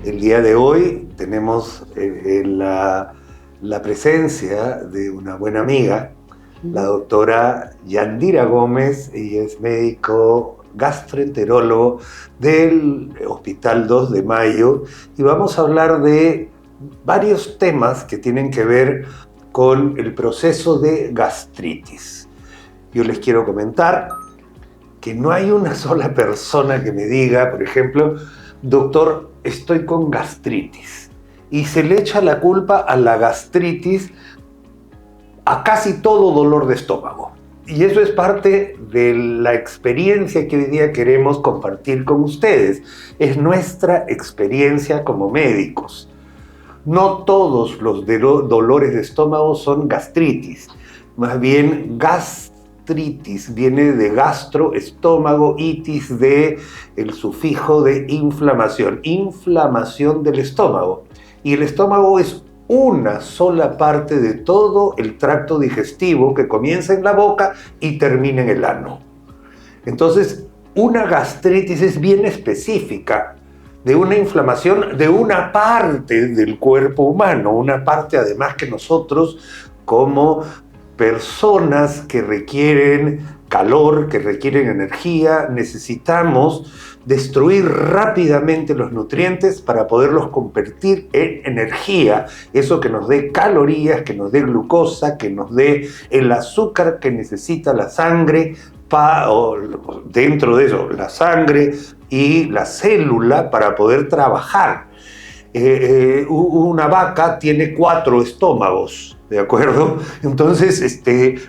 El día de hoy tenemos la presencia de una buena amiga, la doctora Yandira Gómez. Ella es médico gastroenterólogo del Hospital 2 de Mayo y vamos a hablar de varios temas que tienen que ver con el proceso de gastritis. Yo les quiero comentar que no hay una sola persona que me diga, por ejemplo, doctor, estoy con gastritis, y se le echa la culpa a la gastritis a casi todo dolor de estómago. Y eso es parte de la experiencia que hoy día queremos compartir con ustedes. Es nuestra experiencia como médicos. No todos los dolores de estómago son gastritis. Más bien, gastritis viene de gastro, estómago, itis, de el sufijo de inflamación. Inflamación del estómago. Y el estómago es una sola parte de todo el tracto digestivo que comienza en la boca y termina en el ano. Entonces, una gastritis es bien específica de una inflamación de una parte del cuerpo humano, una parte además que nosotros como personas que requieren calor, que requieren energía, necesitamos destruir rápidamente los nutrientes para poderlos convertir en energía, eso que nos dé calorías, que nos dé glucosa, que nos dé el azúcar que necesita la sangre, dentro de eso la sangre y la célula para poder trabajar. Una vaca tiene 4 estómagos, ¿de acuerdo? Entonces,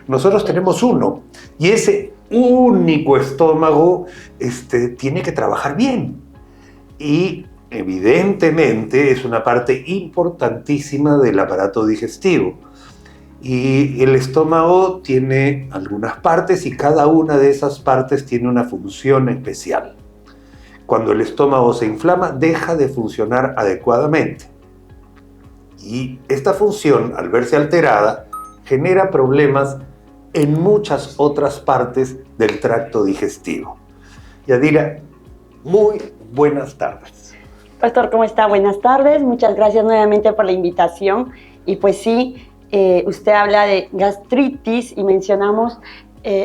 nosotros tenemos uno, y ese único estómago tiene que trabajar bien. Y evidentemente es una parte importantísima del aparato digestivo. Y el estómago tiene algunas partes y cada una de esas partes tiene una función especial. Cuando el estómago se inflama, deja de funcionar adecuadamente. Y esta función, al verse alterada, genera problemas en muchas otras partes del tracto digestivo. Yadira, muy buenas tardes. Pastor, ¿cómo está? Buenas tardes. Muchas gracias nuevamente por la invitación. Y pues sí, usted habla de gastritis y mencionamos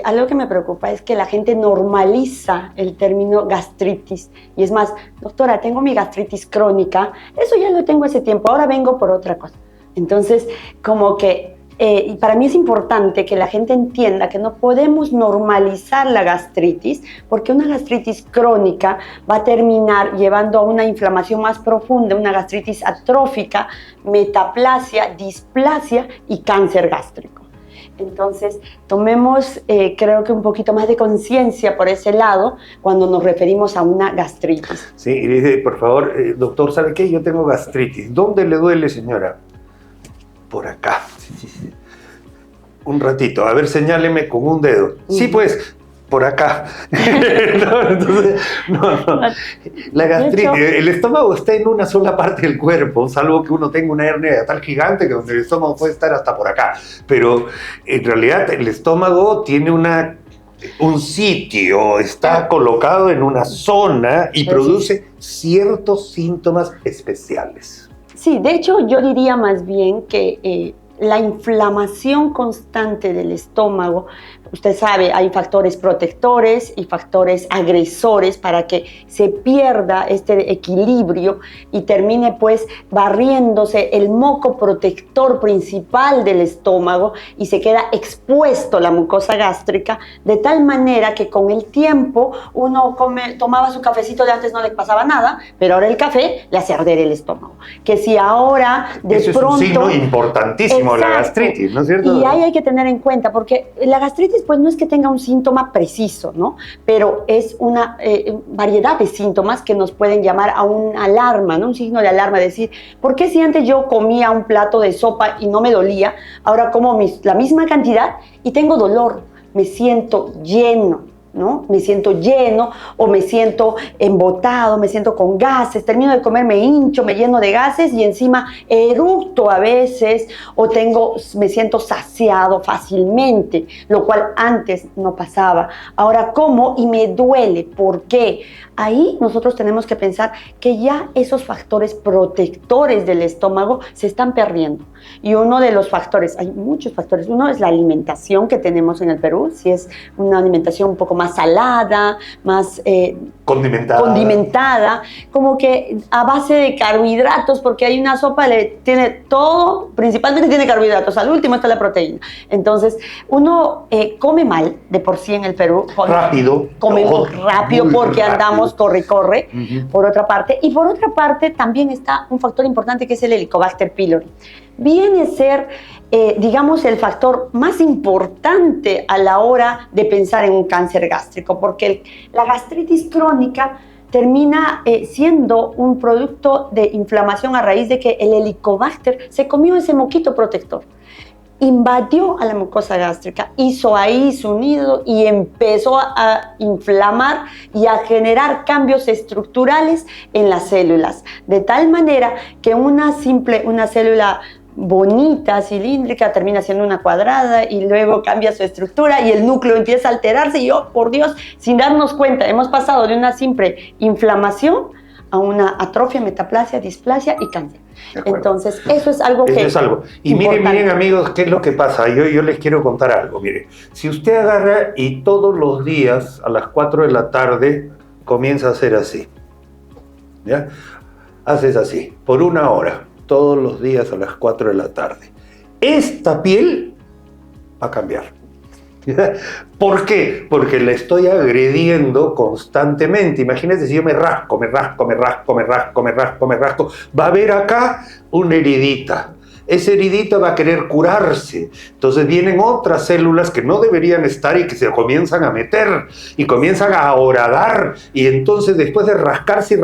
algo que me preocupa es que la gente normaliza el término gastritis. Y es más, doctora, tengo mi gastritis crónica, eso ya lo tengo hace tiempo, ahora vengo por otra cosa. Entonces, como que y para mí es importante que la gente entienda que no podemos normalizar la gastritis, porque una gastritis crónica va a terminar llevando a una inflamación más profunda, una gastritis atrófica, metaplasia, displasia y cáncer gástrico. Entonces, tomemos, creo que un poquito más de conciencia por ese lado cuando nos referimos a una gastritis. Sí, y dice, por favor, doctor, ¿sabe qué? Yo tengo gastritis. ¿Dónde le duele, señora? Por acá. Sí. Un ratito, a ver, señáleme con un dedo. Sí, pues, por acá. No. La gastritis, el estómago está en una sola parte del cuerpo, salvo que uno tenga una hernia tal gigante que donde el estómago puede estar hasta por acá. Pero en realidad el estómago tiene un sitio, está colocado en una zona y produce ciertos síntomas especiales. Sí, de hecho yo diría más bien que la inflamación constante del estómago, usted sabe, hay factores protectores y factores agresores para que se pierda este equilibrio y termine pues barriéndose el moco protector principal del estómago y se queda expuesto la mucosa gástrica de tal manera que con el tiempo uno tomaba su cafecito de antes, no le pasaba nada, pero ahora el café le hace arder el estómago. Que si ahora de Eso pronto... es un signo importantísimo. Exacto. La gastritis, ¿no es cierto? Y ahí hay que tener en cuenta, porque la gastritis pues no es que tenga un síntoma preciso, ¿no? Pero es una variedad de síntomas que nos pueden llamar a una alarma, ¿no? Un signo de alarma, decir, ¿por qué si antes yo comía un plato de sopa y no me dolía, ahora como la misma cantidad y tengo dolor, me siento lleno, ¿no? Me siento lleno o me siento embotado, me siento con gases, termino de comer, me hincho, me lleno de gases y encima eructo a veces o me siento saciado fácilmente, lo cual antes no pasaba. Ahora como y me duele. ¿Por qué? Ahí nosotros tenemos que pensar que ya esos factores protectores del estómago se están perdiendo. Y uno de los factores, hay muchos factores, uno es la alimentación que tenemos en el Perú, si es una alimentación un poco más salada, más condimentada, como que a base de carbohidratos, porque hay una sopa, tiene todo, principalmente tiene carbohidratos, al último está la proteína. Entonces, uno come mal de por sí en el Perú. Comemos rápido porque andamos corre, por otra parte. Y por otra parte también está un factor importante que es el Helicobacter pylori. Viene a ser, digamos, el factor más importante a la hora de pensar en un cáncer gástrico, porque la gastritis crónica termina siendo un producto de inflamación a raíz de que el Helicobacter se comió ese moquito protector. Invadió a la mucosa gástrica, hizo ahí su nido y empezó a inflamar y a generar cambios estructurales en las células, de tal manera que una célula bonita, cilíndrica, termina siendo una cuadrada y luego cambia su estructura y el núcleo empieza a alterarse y, oh, por Dios, sin darnos cuenta, hemos pasado de una simple inflamación a una atrofia, metaplasia, displasia y cáncer. Entonces, eso es algo que... Y miren, amigos, ¿qué es lo que pasa? Yo les quiero contar algo. Mire, si usted agarra y todos los días a las 4 de la tarde comienza a hacer así, ¿ya? Haces así, por 1 hora, todos los días a las 4 de la tarde. Esta piel va a cambiar. ¿Por qué? Porque la estoy agrediendo constantemente. Imagínense si yo me rasco. Va a haber acá una heridita. Esa heridita va a querer curarse. Entonces vienen otras células que no deberían estar y que se comienzan a meter y comienzan a horadar. Y entonces después de rascarse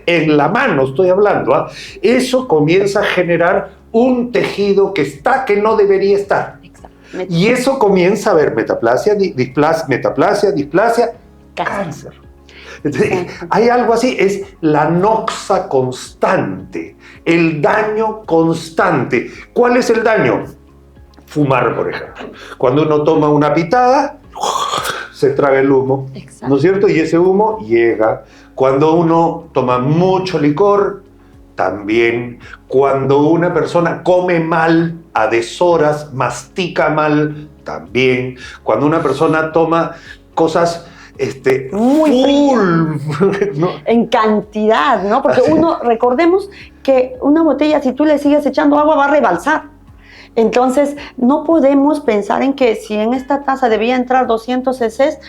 en la mano, estoy hablando, eso comienza a generar un tejido que no debería estar. Y eso comienza a haber metaplasia, displasia, cáncer. Entonces, hay algo así, es la noxa constante, el daño constante. ¿Cuál es el daño? Fumar, por ejemplo. Cuando uno toma una pitada, se traga el humo, ¿no es cierto? Y ese humo llega. Cuando uno toma mucho licor, también. Cuando una persona come mal, a deshoras, mastica mal, también. Cuando una persona toma cosas muy ¿no? En cantidad, ¿no? Porque recordemos que una botella, si tú le sigues echando agua, va a rebalsar. Entonces, no podemos pensar en que si en esta taza debía entrar 200 cc,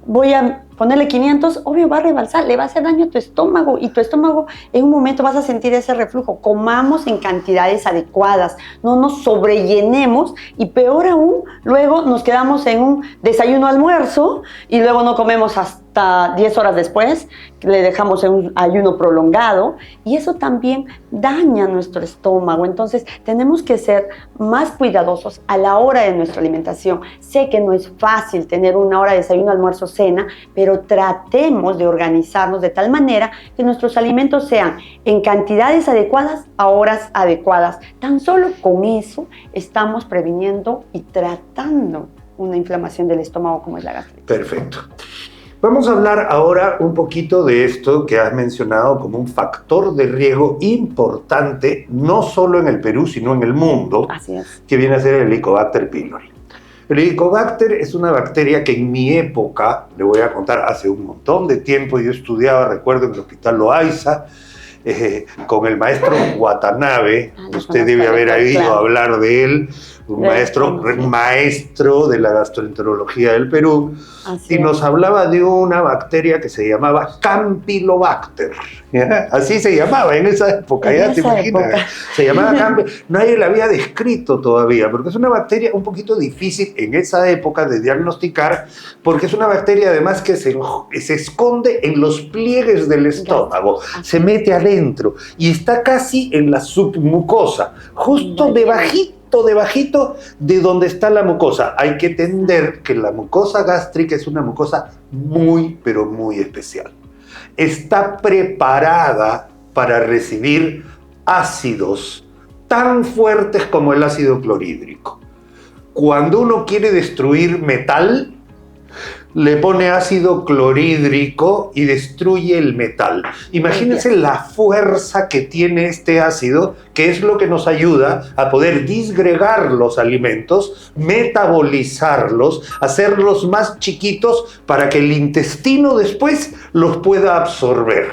voy a ponerle 500, obvio va a rebalsar, le va a hacer daño a tu estómago y tu estómago en un momento vas a sentir ese reflujo. Comamos en cantidades adecuadas, no nos sobrellenemos y peor aún, luego nos quedamos en un desayuno-almuerzo y luego no comemos hasta 10 horas después, le dejamos en un ayuno prolongado y eso también daña nuestro estómago. Entonces tenemos que ser más cuidadosos a la hora de nuestra alimentación. Sé que no es fácil tener 1 hora de desayuno, almuerzo, cena, pero tratemos de organizarnos de tal manera que nuestros alimentos sean en cantidades adecuadas a horas adecuadas. Tan solo con eso estamos previniendo y tratando una inflamación del estómago como es la gastritis. Perfecto. Vamos a hablar ahora un poquito de esto que has mencionado como un factor de riesgo importante, no solo en el Perú, sino en el mundo. Así es. Que viene a ser el Helicobacter pylori. El Helicobacter es una bacteria que en mi época, le voy a contar, hace un montón de tiempo yo estudiaba, recuerdo en el Hospital Loaiza, con el maestro Watanabe, usted debe haber oído hablar de él, un maestro de la gastroenterología del Perú, y nos hablaba de una bacteria que se llamaba Campylobacter. ¿Ya? Así se llamaba en esa época, ya te imaginas. Se llamaba Campylobacter. Nadie la había descrito todavía, porque es una bacteria un poquito difícil en esa época de diagnosticar, porque es una bacteria además que se esconde en los pliegues del estómago, se mete adentro y está casi en la submucosa, justo debajito debajito de donde está la mucosa. Hay que entender que la mucosa gástrica es una mucosa muy, pero muy especial. Está preparada para recibir ácidos tan fuertes como el ácido clorhídrico. Cuando uno quiere destruir metal, le pone ácido clorhídrico y destruye el metal. Imagínense la fuerza que tiene este ácido, que es lo que nos ayuda a poder disgregar los alimentos, metabolizarlos, hacerlos más chiquitos para que el intestino después los pueda absorber.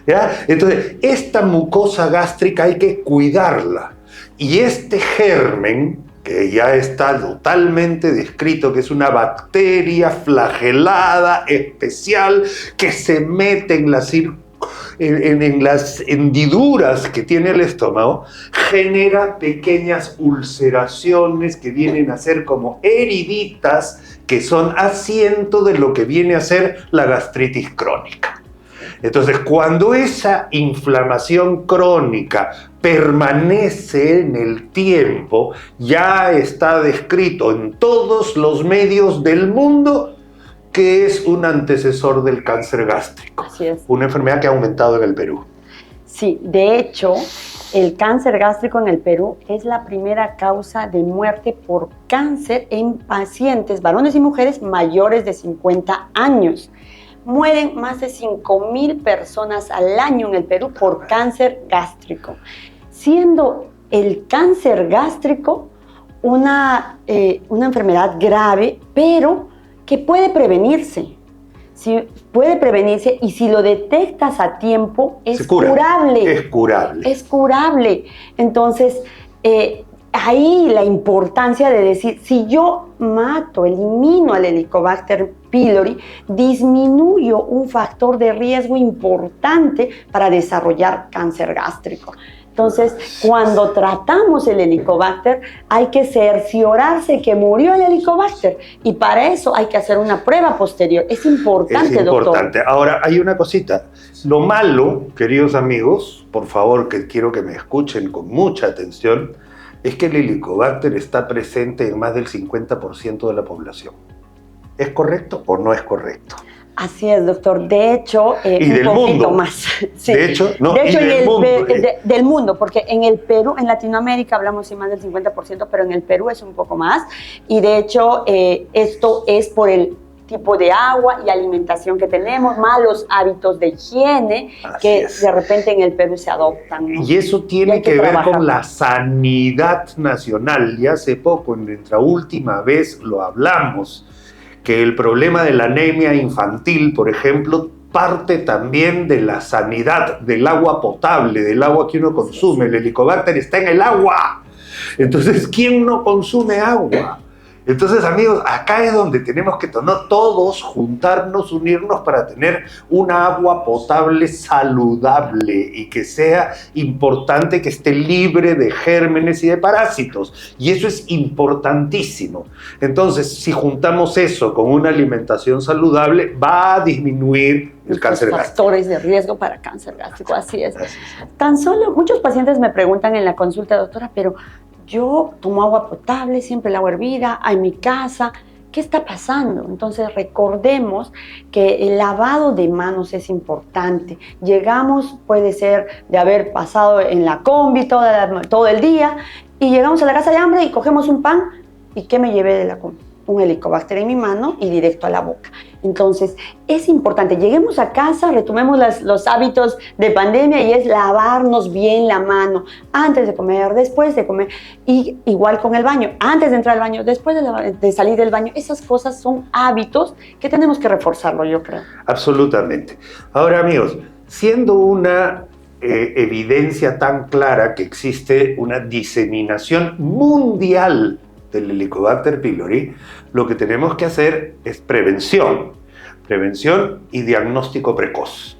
¿Ya? Entonces, esta mucosa gástrica hay que cuidarla. Y este germen, que ya está totalmente descrito, que es una bacteria flagelada, especial, que se mete en las hendiduras que tiene el estómago, genera pequeñas ulceraciones que vienen a ser como heriditas, que son asiento de lo que viene a ser la gastritis crónica. Entonces, cuando esa inflamación crónica permanece en el tiempo, ya está descrito en todos los medios del mundo que es un antecesor del cáncer gástrico. Así es. Una enfermedad que ha aumentado en el Perú. Sí, de hecho, el cáncer gástrico en el Perú es la primera causa de muerte por cáncer en pacientes, varones y mujeres mayores de 50 años. Mueren más de 5,000 personas al año en el Perú por cáncer gástrico, siendo el cáncer gástrico una enfermedad grave, pero que puede prevenirse. Puede prevenirse y si lo detectas a tiempo es curable. Es curable. Es curable. Entonces, ahí la importancia de decir, si yo elimino al Helicobacter pylori, disminuyo un factor de riesgo importante para desarrollar cáncer gástrico. Entonces, cuando tratamos el Helicobacter, hay que cerciorarse que murió el Helicobacter y para eso hay que hacer una prueba posterior. Es importante, doctor. Ahora, hay una cosita. Lo malo, queridos amigos, por favor, que quiero que me escuchen con mucha atención, es que el Helicobacter está presente en más del 50% de la población. ¿Es correcto o no es correcto? Así es, doctor. De hecho, y un del poquito mundo. más. Sí. De hecho, del mundo, porque en el Perú, en Latinoamérica hablamos de más del 50%, pero en el Perú es un poco más. Y de hecho, esto es por el tipo de agua y alimentación que tenemos, malos hábitos de higiene que de repente en el Perú se adoptan, ¿no? Y eso tiene que ver con la sanidad nacional. Y hace poco, en nuestra última vez, lo hablamos, que el problema de la anemia infantil, por ejemplo, parte también de la sanidad del agua potable, del agua que uno consume. El Helicobacter está en el agua. Entonces, ¿quién no consume agua? Entonces, amigos, acá es donde tenemos que todos juntarnos, unirnos para tener una agua potable saludable y que sea importante, que esté libre de gérmenes y de parásitos. Y eso es importantísimo. Entonces, si juntamos eso con una alimentación saludable, va a disminuir el cáncer gástrico. Factores de riesgo para cáncer gástrico, así es. Tan solo, muchos pacientes me preguntan en la consulta, doctora, pero yo tomo agua potable, siempre el agua hervida, en mi casa, ¿qué está pasando? Entonces recordemos que el lavado de manos es importante. Llegamos, puede ser de haber pasado en la combi todo el día y llegamos a la casa de hambre y cogemos un pan y ¿qué me llevé de la combi? Un Helicobacter en mi mano y directo a la boca. Entonces, es importante, lleguemos a casa, retomemos los hábitos de pandemia y es lavarnos bien la mano antes de comer, después de comer, y igual con el baño, antes de entrar al baño, después de salir del baño. Esas cosas son hábitos que tenemos que reforzarlo, yo creo. Absolutamente. Ahora, amigos, siendo una evidencia tan clara que existe una diseminación mundial del Helicobacter pylori, lo que tenemos que hacer es prevención y diagnóstico precoz.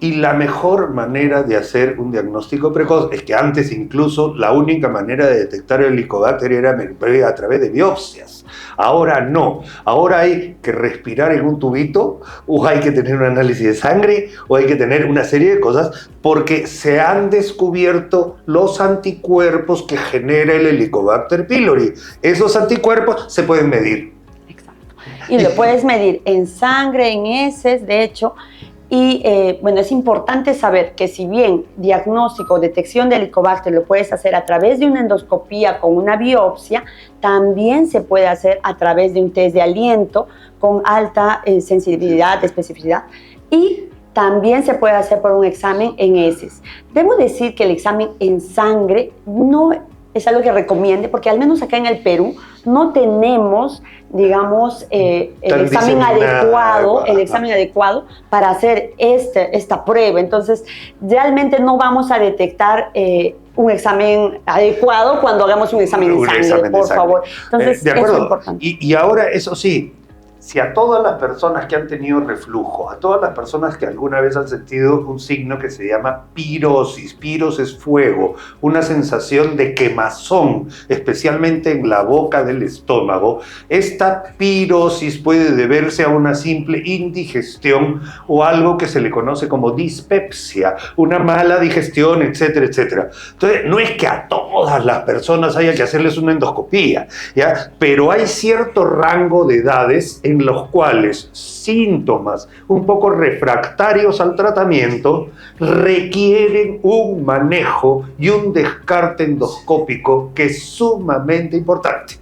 Y la mejor manera de hacer un diagnóstico precoz es que antes incluso la única manera de detectar el Helicobacter era a través de biopsias. Ahora no, ahora hay que respirar en un tubito, o hay que tener un análisis de sangre, o hay que tener una serie de cosas, porque se han descubierto los anticuerpos que genera el Helicobacter pylori. Esos anticuerpos se pueden medir. Exacto. Y lo puedes medir en sangre, en heces, de hecho. Y bueno, es importante saber que si bien diagnóstico o detección de Helicobacter lo puedes hacer a través de una endoscopía con una biopsia, también se puede hacer a través de un test de aliento con alta sensibilidad, especificidad, y también se puede hacer por un examen en heces. Debo decir que el examen en sangre no es algo que recomiende, porque al menos acá en el Perú no tenemos, digamos, el examen adecuado para hacer esta prueba. Entonces, realmente no vamos a detectar un examen adecuado cuando hagamos un examen en sangre, por favor. Entonces, de acuerdo. Eso es importante. Y ahora, eso sí, si a todas las personas que han tenido reflujo, a todas las personas que alguna vez han sentido un signo que se llama pirosis, piros es fuego, una sensación de quemazón, especialmente en la boca del estómago, esta pirosis puede deberse a una simple indigestión o algo que se le conoce como dispepsia, una mala digestión, etcétera, etcétera. Entonces, no es que a todas las personas haya que hacerles una endoscopía, ¿ya? Pero hay cierto rango de edades en los cuales síntomas un poco refractarios al tratamiento requieren un manejo y un descarte endoscópico que es sumamente importante.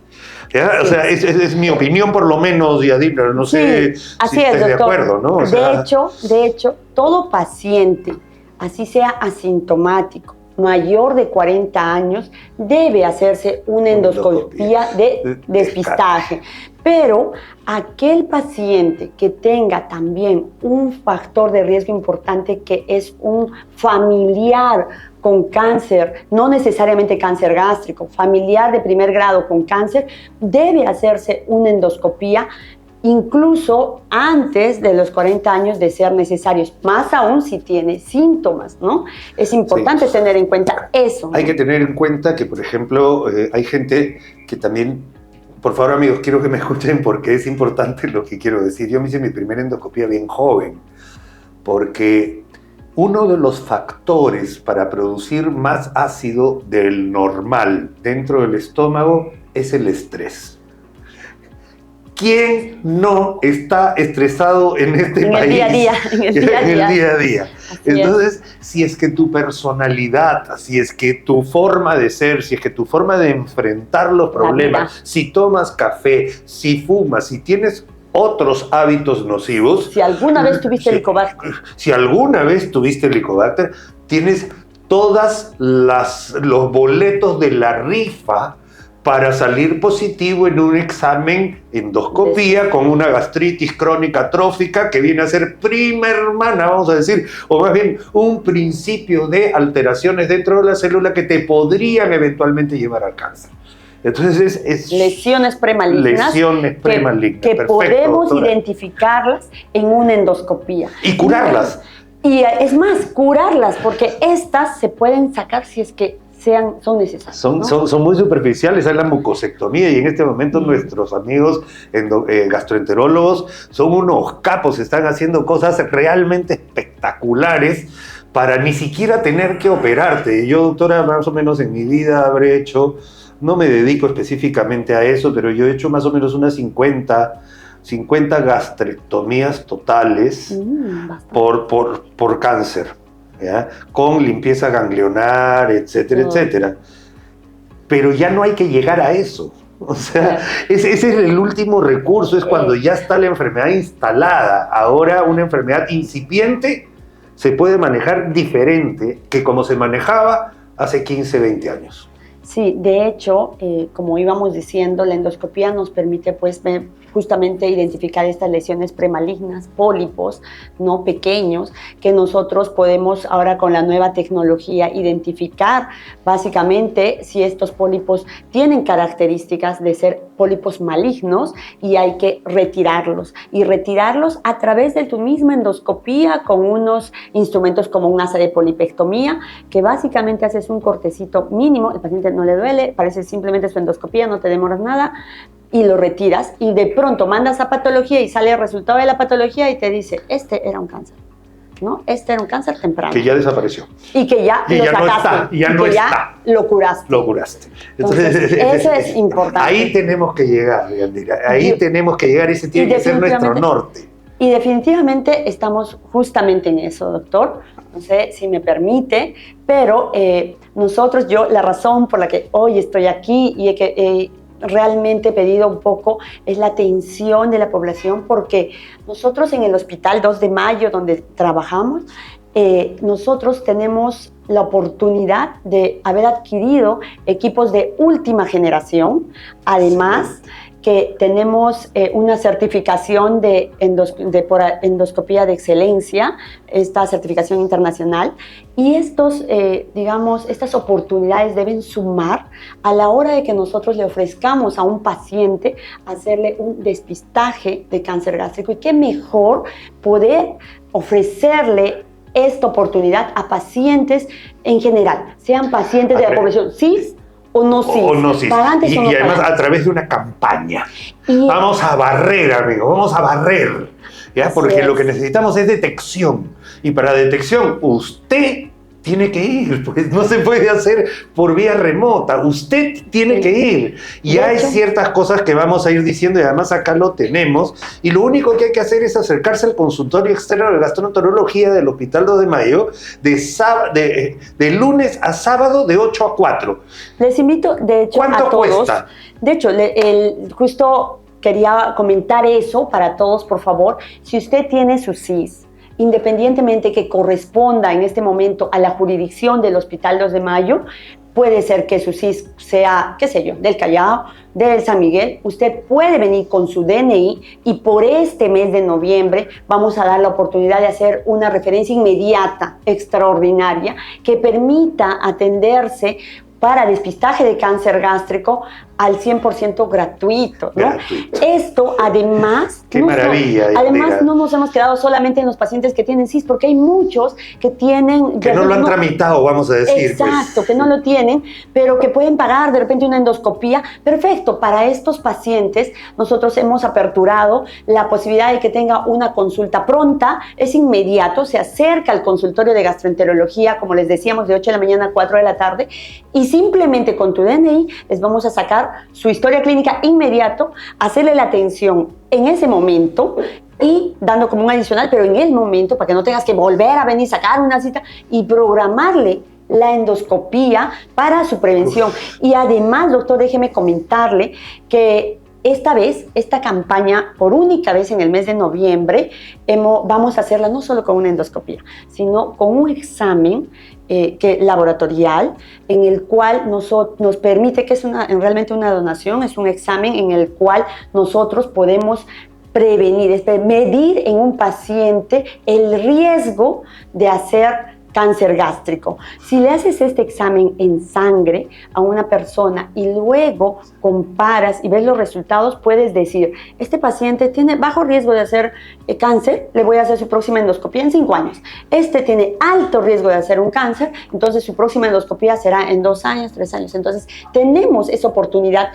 ¿Ya? Sí. O sea, es mi opinión por lo menos, Yadira, no sé así si es, estás de doctor. acuerdo, ¿no? O sea, de hecho, todo paciente, así sea asintomático, mayor de 40 años, debe hacerse una endoscopía de despistaje. Pero aquel paciente que tenga también un factor de riesgo importante, que es un familiar con cáncer, no necesariamente cáncer gástrico, familiar de primer grado con cáncer, debe hacerse una endoscopía incluso antes de los 40 años de ser necesarios, más aún si tiene síntomas, ¿no? Es importante tener en cuenta eso, ¿no? Hay que tener en cuenta que, por ejemplo, hay gente que también, por favor amigos, quiero que me escuchen porque es importante lo que quiero decir. Yo me hice mi primera endoscopía bien joven, porque uno de los factores para producir más ácido del normal dentro del estómago es el estrés. ¿Quién no está estresado en este país? En el día a día. Entonces, si es que tu personalidad, si es que tu forma de ser, si es que tu forma de enfrentar los problemas, si tomas café, si fumas, si tienes otros hábitos nocivos... Si alguna vez tuviste Helicobacter. Si alguna vez tuviste Helicobacter, tienes todos los boletos de la rifa para salir positivo en un examen endoscopía con una gastritis crónica trófica que viene a ser prima hermana, vamos a decir, o más bien un principio de alteraciones dentro de la célula que te podrían eventualmente llevar al cáncer. Entonces es lesiones premalignas que podemos identificarlas en una endoscopía. Y curarlas. Y es más, curarlas, porque estas se pueden sacar si es que son necesarios. Son muy superficiales, hay la mucosectomía y en este momento nuestros amigos gastroenterólogos son unos capos, están haciendo cosas realmente espectaculares para ni siquiera tener que operarte. Yo, doctora, más o menos en mi vida habré hecho, no me dedico específicamente a eso, pero yo he hecho más o menos unas 50 gastrectomías totales por cáncer. ¿Ya? Con limpieza ganglionar, etcétera, etcétera. Pero ya no hay que llegar a eso. O sea, ese es el último recurso, es cuando ya está la enfermedad instalada. Ahora una enfermedad incipiente se puede manejar diferente que como se manejaba hace 15, 20 años. Sí, de hecho, como íbamos diciendo, la endoscopía nos permite pues ver justamente identificar estas lesiones premalignas, pólipos, ¿no? Pequeños, que nosotros podemos ahora con la nueva tecnología identificar básicamente si estos pólipos tienen características de ser pólipos malignos y hay que retirarlos. Y retirarlos a través de tu misma endoscopía con unos instrumentos como un asa de polipectomía, que básicamente haces un cortecito mínimo, el paciente no le duele, parece simplemente su endoscopía, no te demoras nada, y lo retiras y de pronto mandas a patología y sale el resultado de la patología y te dice, este era un cáncer, ¿no? Este era un cáncer temprano. Que ya desapareció. Y que ya lo sacaste. Ya lo curaste. Lo curaste. Entonces, eso es importante. Ahí tenemos que llegar, Yandira. Ahí tenemos que llegar. Ese tiene que ser nuestro norte. Y definitivamente estamos justamente en eso, doctor. No sé si me permite, pero nosotros, la razón por la que hoy estoy aquí y que realmente pedido un poco es la atención de la población, porque nosotros en el Hospital 2 de Mayo, donde trabajamos, nosotros tenemos la oportunidad de haber adquirido equipos de última generación, además que tenemos una certificación por endoscopía de excelencia, esta certificación internacional, y estas oportunidades deben sumar a la hora de que nosotros le ofrezcamos a un paciente hacerle un despistaje de cáncer gástrico. Y qué mejor poder ofrecerle esta oportunidad a pacientes en general, sean pacientes de la población cis o no cis. O no cis. Y además a través de una campaña. Vamos a barrer, amigo, vamos a barrer. ¿Ya? Porque lo que necesitamos es detección. Y para detección, usted tiene que ir, pues no se puede hacer por vía remota, usted tiene que ir. Y hay ciertas cosas que vamos a ir diciendo y además acá lo tenemos, y lo único que hay que hacer es acercarse al consultorio externo de gastroenterología del Hospital 2 de Mayo de lunes a sábado de 8 a 4. Les invito, de hecho, ¿cuánto a todos, cuesta? De hecho, justo quería comentar eso para todos, por favor. Si usted tiene su CIS, independientemente que corresponda en este momento a la jurisdicción del Hospital 2 de Mayo, puede ser que su CIS sea, qué sé yo, del Callao, del San Miguel, usted puede venir con su DNI y por este mes de noviembre vamos a dar la oportunidad de hacer una referencia inmediata, extraordinaria, que permita atenderse para despistaje de cáncer gástrico al 100% gratuito, ¿no? Gratuito. Esto además... ¡Qué maravilla! Además no nos hemos quedado solamente en los pacientes que tienen CIS, porque hay muchos que tienen... Que no lo han tramitado, vamos a decir. Exacto, pues, que no lo tienen, pero que pueden pagar de repente una endoscopía. Perfecto, para estos pacientes nosotros hemos aperturado la posibilidad de que tenga una consulta pronta, es inmediato, se acerca al consultorio de gastroenterología, como les decíamos, de 8 de la mañana a 4 de la tarde, y simplemente con tu DNI les vamos a sacar su historia clínica inmediato, hacerle la atención en ese momento y dando como un adicional, pero en el momento, para que no tengas que volver a venir, sacar una cita y programarle la endoscopía para su prevención. Y además, doctor, déjeme comentarle que esta campaña, por única vez en el mes de noviembre, vamos a hacerla no solo con una endoscopía, sino con un examen laboratorial, en el cual nos permite, que es realmente una donación, es un examen en el cual nosotros podemos prevenir, medir en un paciente el riesgo de hacer cáncer gástrico. Si le haces este examen en sangre a una persona y luego comparas y ves los resultados, puedes decir, este paciente tiene bajo riesgo de hacer cáncer, le voy a hacer su próxima endoscopía en 5 años. Este tiene alto riesgo de hacer un cáncer, entonces su próxima endoscopía será en 2 años, 3 años. Entonces tenemos esa oportunidad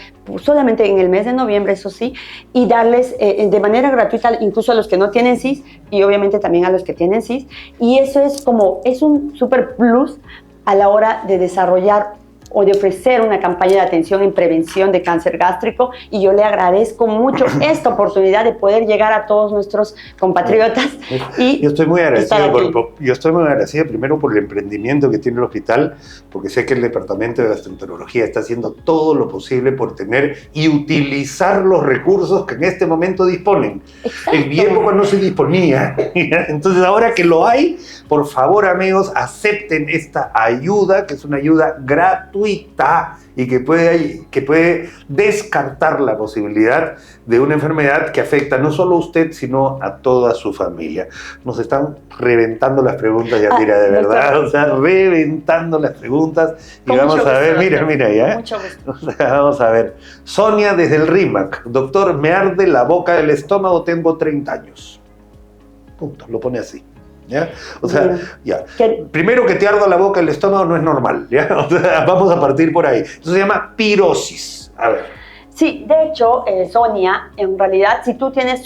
solamente en el mes de noviembre, eso sí, y darles de manera gratuita incluso a los que no tienen CIS y obviamente también a los que tienen CIS, y eso es un super plus a la hora de desarrollar o de ofrecer una campaña de atención en prevención de cáncer gástrico, y yo le agradezco mucho esta oportunidad de poder llegar a todos nuestros compatriotas. Y yo estoy muy agradecido primero por el emprendimiento que tiene el hospital, porque sé que el departamento de gastroenterología está haciendo todo lo posible por tener y utilizar los recursos que en este momento disponen. Exacto. En mi época no se disponía, entonces ahora que lo hay, por favor, amigos, acepten esta ayuda, que es una ayuda gratuita gratuita y que puede descartar la posibilidad de una enfermedad que afecta no solo a usted, sino a toda su familia. Nos están reventando las preguntas, Yandira, de verdad, doctor. O sea, reventando las preguntas. Y vamos a ver, mira, ya. Mucho gusto. O sea, vamos a ver. Sonia desde el RIMAC. Doctor, me arde la boca del estómago, tengo 30 años. Punto, lo pone así. ¿Ya? O sea, ya. Primero, que te arda la boca el estómago no es normal, ¿ya? O sea, vamos a partir por ahí. Eso se llama pirosis. A ver. Sí, de hecho, Sonia, en realidad, si tú tienes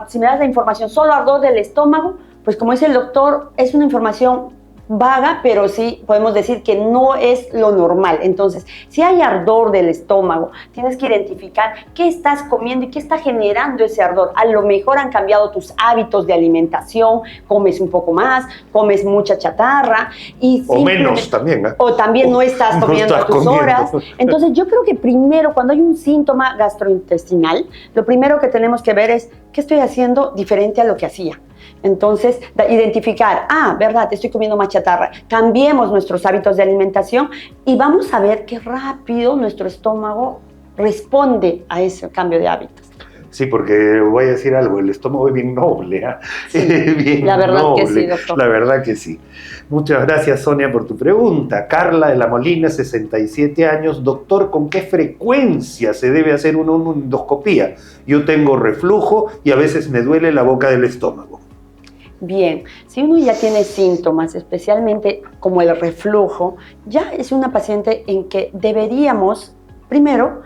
si me das la información, solo ardor del estómago, pues como dice el doctor, es una información vaga, pero sí podemos decir que no es lo normal. Entonces, si hay ardor del estómago, tienes que identificar qué estás comiendo y qué está generando ese ardor. A lo mejor han cambiado tus hábitos de alimentación, comes un poco más, comes mucha chatarra o menos también, ¿eh? O también no estás comiendo a tus horas. Entonces, yo creo que primero, cuando hay un síntoma gastrointestinal, lo primero que tenemos que ver es qué estoy haciendo diferente a lo que hacía. Entonces, identificar, verdad, estoy comiendo más chatarra, cambiemos nuestros hábitos de alimentación y vamos a ver qué rápido nuestro estómago responde a ese cambio de hábitos. Sí, porque voy a decir algo, el estómago es bien noble, ¿eh? Sí, bien la verdad noble, que sí, doctor. La verdad que sí. Muchas gracias, Sonia, por tu pregunta. Carla de la Molina, 67 años. Doctor, ¿con qué frecuencia se debe hacer una endoscopía? Yo tengo reflujo y a veces me duele la boca del estómago. Bien, si uno ya tiene síntomas, especialmente como el reflujo, ya es una paciente en que deberíamos, primero,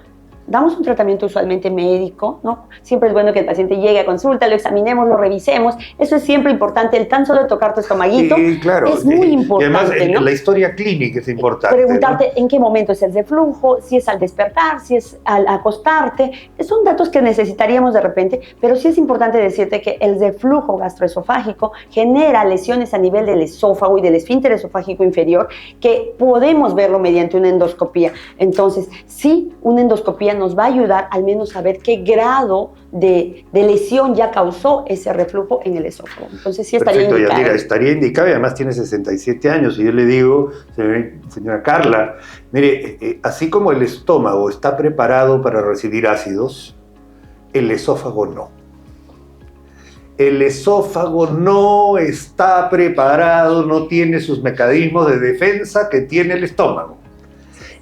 damos un tratamiento usualmente médico, ¿no? Siempre es bueno que el paciente llegue a consulta, lo examinemos, lo revisemos. Eso es siempre importante. El tan solo tocar tu estomaguito claro, es muy importante. Y además, ¿no? La historia clínica es importante. Preguntarte, ¿no? En qué momento es el reflujo, si es al despertar, si es al acostarte. Son datos que necesitaríamos de repente, pero sí es importante decirte que el reflujo gastroesofágico genera lesiones a nivel del esófago y del esfínter esofágico inferior, que podemos verlo mediante una endoscopía. Entonces, sí, una endoscopía nos va a ayudar al menos a ver qué grado de lesión ya causó ese reflujo en el esófago. Entonces sí estaría indicado. Perfecto, Yandira, estaría indicado y además tiene 67 años y yo le digo, señora Carla, mire, así como el estómago está preparado para recibir ácidos, el esófago no. El esófago no está preparado, no tiene sus mecanismos de defensa que tiene el estómago.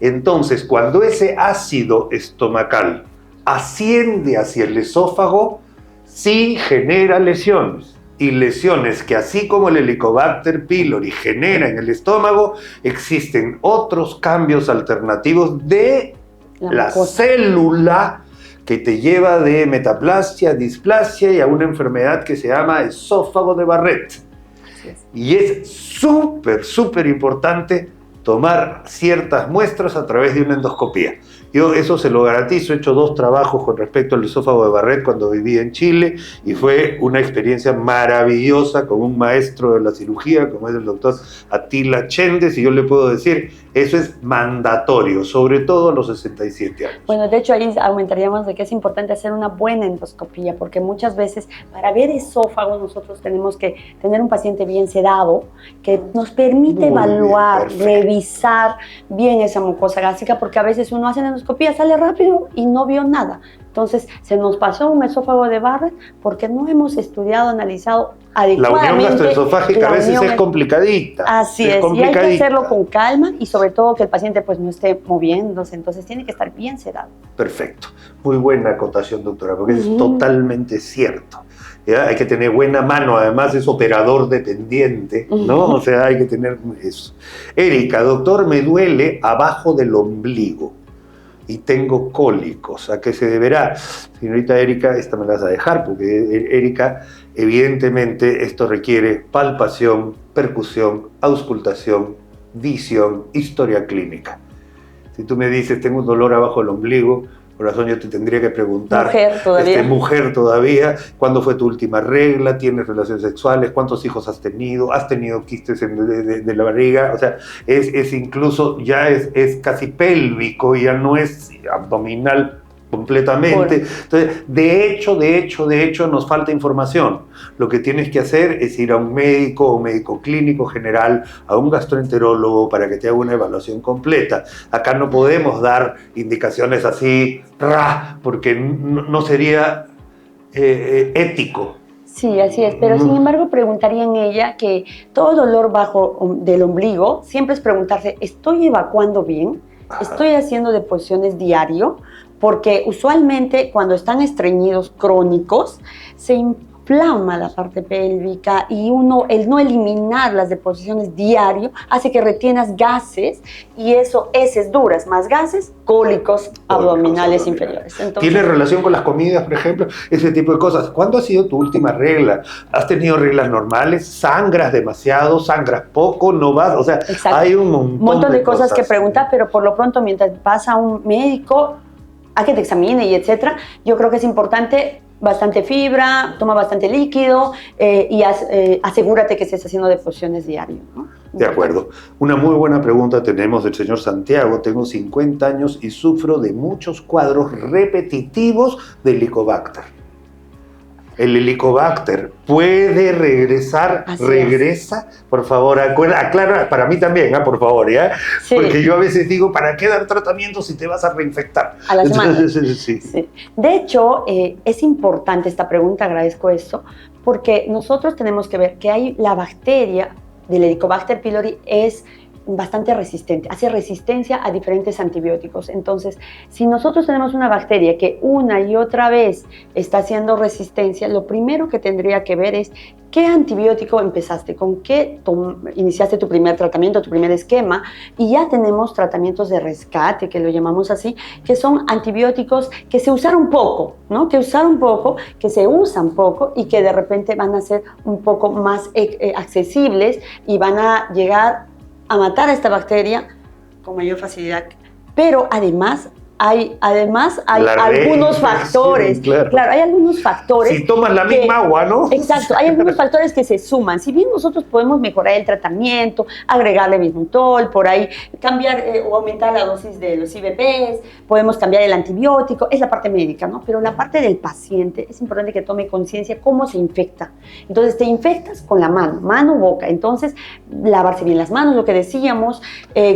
Entonces, cuando ese ácido estomacal asciende hacia el esófago, sí genera lesiones. Y lesiones que, así como el Helicobacter pylori genera en el estómago, existen otros cambios alternativos de la célula que te lleva de metaplasia, displasia y a una enfermedad que se llama esófago de Barrett. Y es súper importante tomar ciertas muestras a través de una endoscopía. Yo eso se lo garantizo, he hecho 2 trabajos con respecto al esófago de Barrett cuando viví en Chile y fue una experiencia maravillosa con un maestro de la cirugía como es el doctor Attila Chendes, y yo le puedo decir, eso es mandatorio, sobre todo a los 67 años. Bueno, de hecho ahí aumentaríamos de que es importante hacer una buena endoscopía, porque muchas veces para ver esófago nosotros tenemos que tener un paciente bien sedado, que nos permite evaluar, revisar bien esa mucosa gástrica, porque a veces uno hace endoscopía, sale rápido y no vio nada. Entonces, se nos pasó un esófago de Barrett porque no hemos estudiado, analizado adecuadamente. La unión gastroesofágica a veces es complicadita. Así es, y hay que hacerlo con calma y sobre todo que el paciente pues no esté moviéndose, entonces tiene que estar bien sedado. Perfecto, muy buena acotación, doctora, porque es totalmente cierto. ¿Ya? Hay que tener buena mano, además es operador dependiente, ¿no? O sea, hay que tener eso. Erika, doctor, me duele abajo del ombligo y tengo cólicos. ¿A qué se deberá? Señorita Erika, esta me la vas a dejar, porque Erika, evidentemente esto requiere palpación, percusión, auscultación, visión, historia clínica. Si tú me dices, tengo un dolor abajo del ombligo, corazón, yo te tendría que preguntar, mujer todavía, ¿cuándo fue tu última regla? ¿Tienes relaciones sexuales? ¿Cuántos hijos has tenido? ¿Has tenido quistes de la barriga? O sea, es incluso, ya es casi pélvico, ya no es abdominal completamente. Entonces, de hecho, nos falta información. Lo que tienes que hacer es ir a un médico o médico clínico general, a un gastroenterólogo para que te haga una evaluación completa. Acá no podemos dar indicaciones así, porque no sería ético. Sí, así es, pero sin embargo preguntaría en ella que todo dolor del ombligo siempre es preguntarse, ¿estoy evacuando bien? ¿Estoy haciendo deposiciones diario? Porque usualmente cuando están estreñidos crónicos se inflama la parte pélvica y el no eliminar las deposiciones diario hace que retienas gases y eso, heces duras más gases, cólicos abdominales inferiores. Entonces, ¿tiene relación con las comidas, por ejemplo? Ese tipo de cosas. ¿Cuándo ha sido tu última regla? ¿Has tenido reglas normales? ¿Sangras demasiado? ¿Sangras poco? ¿No vas? O sea, exacto, hay un montón de cosas que preguntar, pero por lo pronto mientras vas a un médico a que te examine y etcétera, yo creo que es importante bastante fibra, toma bastante líquido y asegúrate que estés haciendo deposiciones diarias, ¿no? De acuerdo. Una muy buena pregunta tenemos del señor Santiago. Tengo 50 años y sufro de muchos cuadros repetitivos de Helicobacter. ¿El Helicobacter puede regresar? Así ¿Regresa? Es. Por favor, aclara, para mí también, por favor, ¿ya? Sí. Porque yo a veces digo, ¿para qué dar tratamiento si te vas a reinfectar? A la semana. Sí. De hecho, es importante esta pregunta, agradezco esto, porque nosotros tenemos que ver que hay la bacteria del Helicobacter pylori es bastante resistente, hace resistencia a diferentes antibióticos. Entonces, si nosotros tenemos una bacteria que una y otra vez está haciendo resistencia, lo primero que tendría que ver es qué antibiótico empezaste, con qué iniciaste tu primer tratamiento, tu primer esquema, y ya tenemos tratamientos de rescate, que lo llamamos así, que son antibióticos que se usaron poco, ¿no? Que se usan poco y que de repente van a ser un poco más accesibles y van a llegar a matar a esta bacteria con mayor facilidad. Pero además hay algunos factores. Claro, hay algunos factores. Si toman la misma agua, ¿no? Exacto, hay algunos factores que se suman. Si bien nosotros podemos mejorar el tratamiento, agregarle bismutol, por ahí cambiar o aumentar la dosis de los IVPs, podemos cambiar el antibiótico, es la parte médica, ¿no? Pero la parte del paciente es importante que tome conciencia cómo se infecta. Entonces te infectas con la mano, boca. Entonces lavarse bien las manos, lo que decíamos,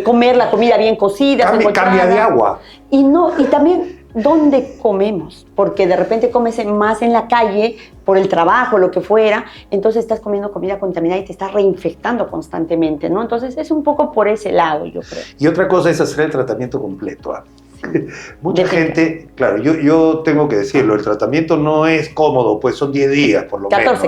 comer la comida bien cocida. Cambia de agua. Y también dónde comemos, porque de repente comes más en la calle por el trabajo, lo que fuera, entonces estás comiendo comida contaminada y te estás reinfectando constantemente, ¿no? Entonces es un poco por ese lado, yo creo. Y otra cosa es hacer el tratamiento completo. Mucha gente, claro, yo tengo que decirlo, el tratamiento no es cómodo, pues son 10 días por lo menos.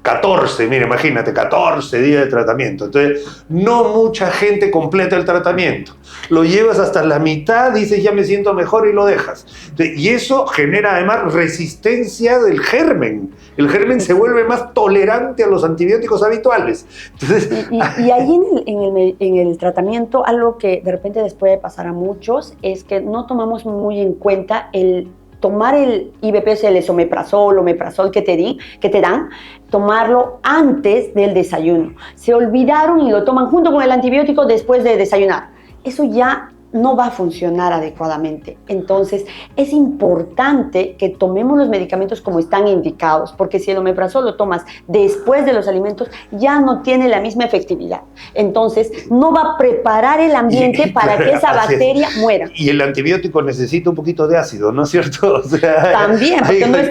14, mira, imagínate, 14 días de tratamiento. Entonces, no mucha gente completa el tratamiento. Lo llevas hasta la mitad, dices ya me siento mejor y lo dejas. Entonces, y eso genera además resistencia del germen. El germen se vuelve más tolerante a los antibióticos habituales. Entonces, y ahí en el tratamiento, algo que de repente les puede pasar a muchos es que no tomamos muy en cuenta el tomar el IVP, el esomeprazol, omeprazol que te dan, tomarlo antes del desayuno. Se olvidaron y lo toman junto con el antibiótico después de desayunar. Eso ya no va a funcionar adecuadamente. Entonces, es importante que tomemos los medicamentos como están indicados, porque si el omeprazol lo tomas después de los alimentos, ya no tiene la misma efectividad. Entonces, no va a preparar el ambiente para que esa bacteria muera. Y el antibiótico necesita un poquito de ácido, ¿no es cierto? O sea, también, porque no es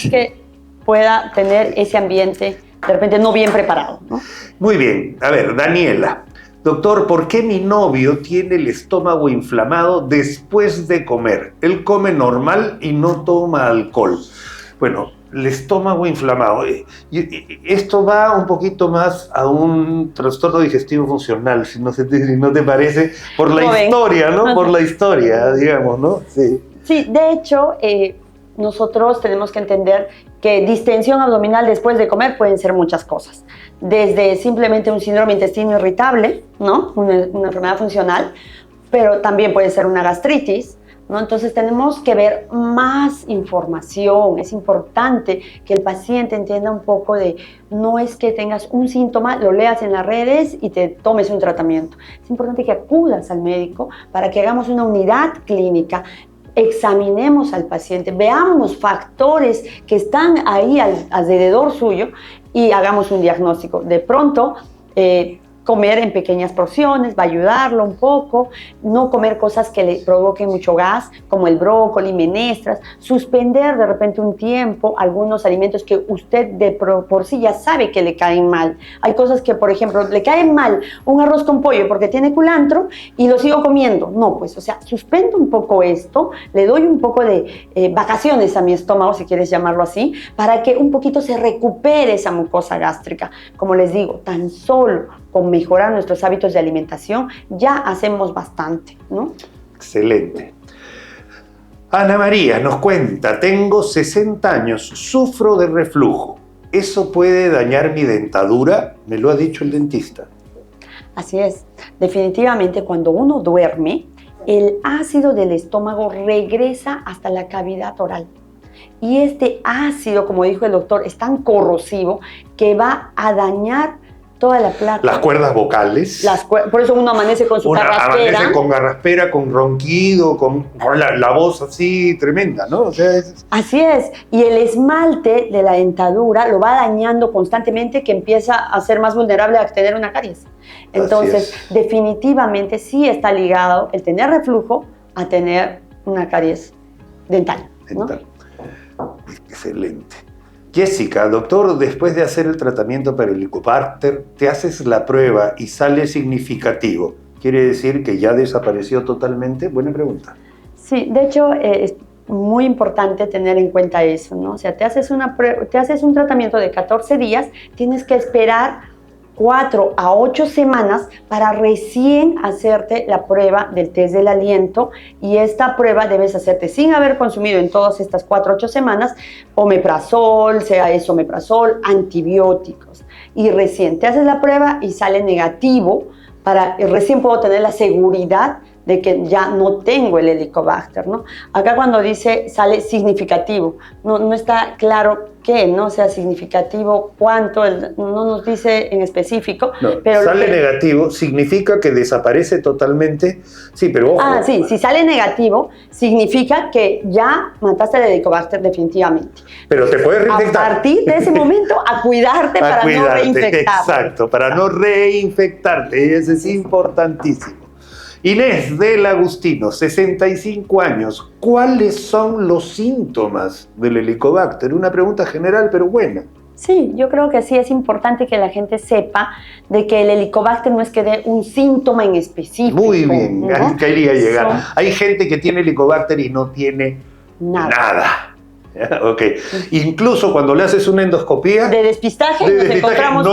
que pueda tener ese ambiente de repente no bien preparado, ¿no? Muy bien. A ver, Daniela. Doctor, ¿por qué mi novio tiene el estómago inflamado después de comer? Él come normal y no toma alcohol. Bueno, el estómago inflamado. Esto va un poquito más a un trastorno digestivo funcional, si no te parece, por la historia, ¿no? Por la historia, digamos, ¿no? Sí. Sí, de hecho, nosotros tenemos que entender que distensión abdominal después de comer pueden ser muchas cosas. Desde simplemente un síndrome intestino irritable, ¿no? Una enfermedad funcional, pero también puede ser una gastritis, ¿no? Entonces tenemos que ver más información. Es importante que el paciente entienda un poco de no es que tengas un síntoma, lo leas en las redes y te tomes un tratamiento. Es importante que acudas al médico para que hagamos una unidad clínica. examinemos al paciente, veamos factores que están ahí alrededor suyo y hagamos un diagnóstico. De pronto, comer en pequeñas porciones va a ayudarlo un poco, no comer cosas que le provoquen mucho gas, como el brócoli, menestras, suspender de repente un tiempo algunos alimentos que usted por sí ya sabe que le caen mal. Hay cosas que, por ejemplo, le caen mal un arroz con pollo porque tiene culantro y lo sigo comiendo. No, pues, o sea, suspendo un poco esto, le doy un poco de vacaciones a mi estómago, si quieres llamarlo así, para que un poquito se recupere esa mucosa gástrica. Como les digo, tan solo con mejorar nuestros hábitos de alimentación, ya hacemos bastante, ¿no? Excelente. Ana María nos cuenta, tengo 60 años, sufro de reflujo. ¿Eso puede dañar mi dentadura? Me lo ha dicho el dentista. Así es. Definitivamente, cuando uno duerme, el ácido del estómago regresa hasta la cavidad oral. Y este ácido, como dijo el doctor, es tan corrosivo que va a dañar toda la placa. Las cuerdas vocales. Por eso uno amanece con su carraspera. Amanece con garraspera, con ronquido, con la voz así tremenda, ¿no? O sea, Así es. Y el esmalte de la dentadura lo va dañando constantemente, que empieza a ser más vulnerable a tener una caries. Entonces, definitivamente sí está ligado el tener reflujo a tener una caries dental, ¿no? Excelente. Jessica, doctor, después de hacer el tratamiento para el Helicobacter, te haces la prueba y sale significativo. ¿Quiere decir que ya desapareció totalmente? Buena pregunta. Sí, de hecho, es muy importante tener en cuenta eso, ¿no? O sea, te haces un tratamiento de 14 días, tienes que esperar 4 a 8 semanas para recién hacerte la prueba del test del aliento, y esta prueba debes hacerte sin haber consumido en todas estas 4 a 8 semanas omeprazol, sea esomeprazol, antibióticos, y recién te haces la prueba y sale negativo, recién puedo tener la seguridad de que ya no tengo el Helicobacter, ¿no? Acá cuando dice sale significativo, no está claro qué, ¿no? O sea, significativo, cuánto, no nos dice en específico. No, pero sale negativo, significa que desaparece totalmente. Sí, pero ojo. Sí, si sale negativo, significa que ya mataste el Helicobacter definitivamente. Pero te puedes reinfectar. A partir de ese momento, a cuidarte para no reinfectarte. Exacto, para no reinfectarte, y eso es importantísimo. Inés del Agustino, 65 años. ¿Cuáles son los síntomas del Helicobacter? Una pregunta general, pero buena. Sí, yo creo que sí es importante que la gente sepa de que el Helicobacter no es que dé un síntoma en específico. Muy bien, ¿no? ahí quería llegar. Hay gente que tiene Helicobacter y no tiene nada. Ok. Incluso cuando le haces una endoscopía de despistaje, encontramos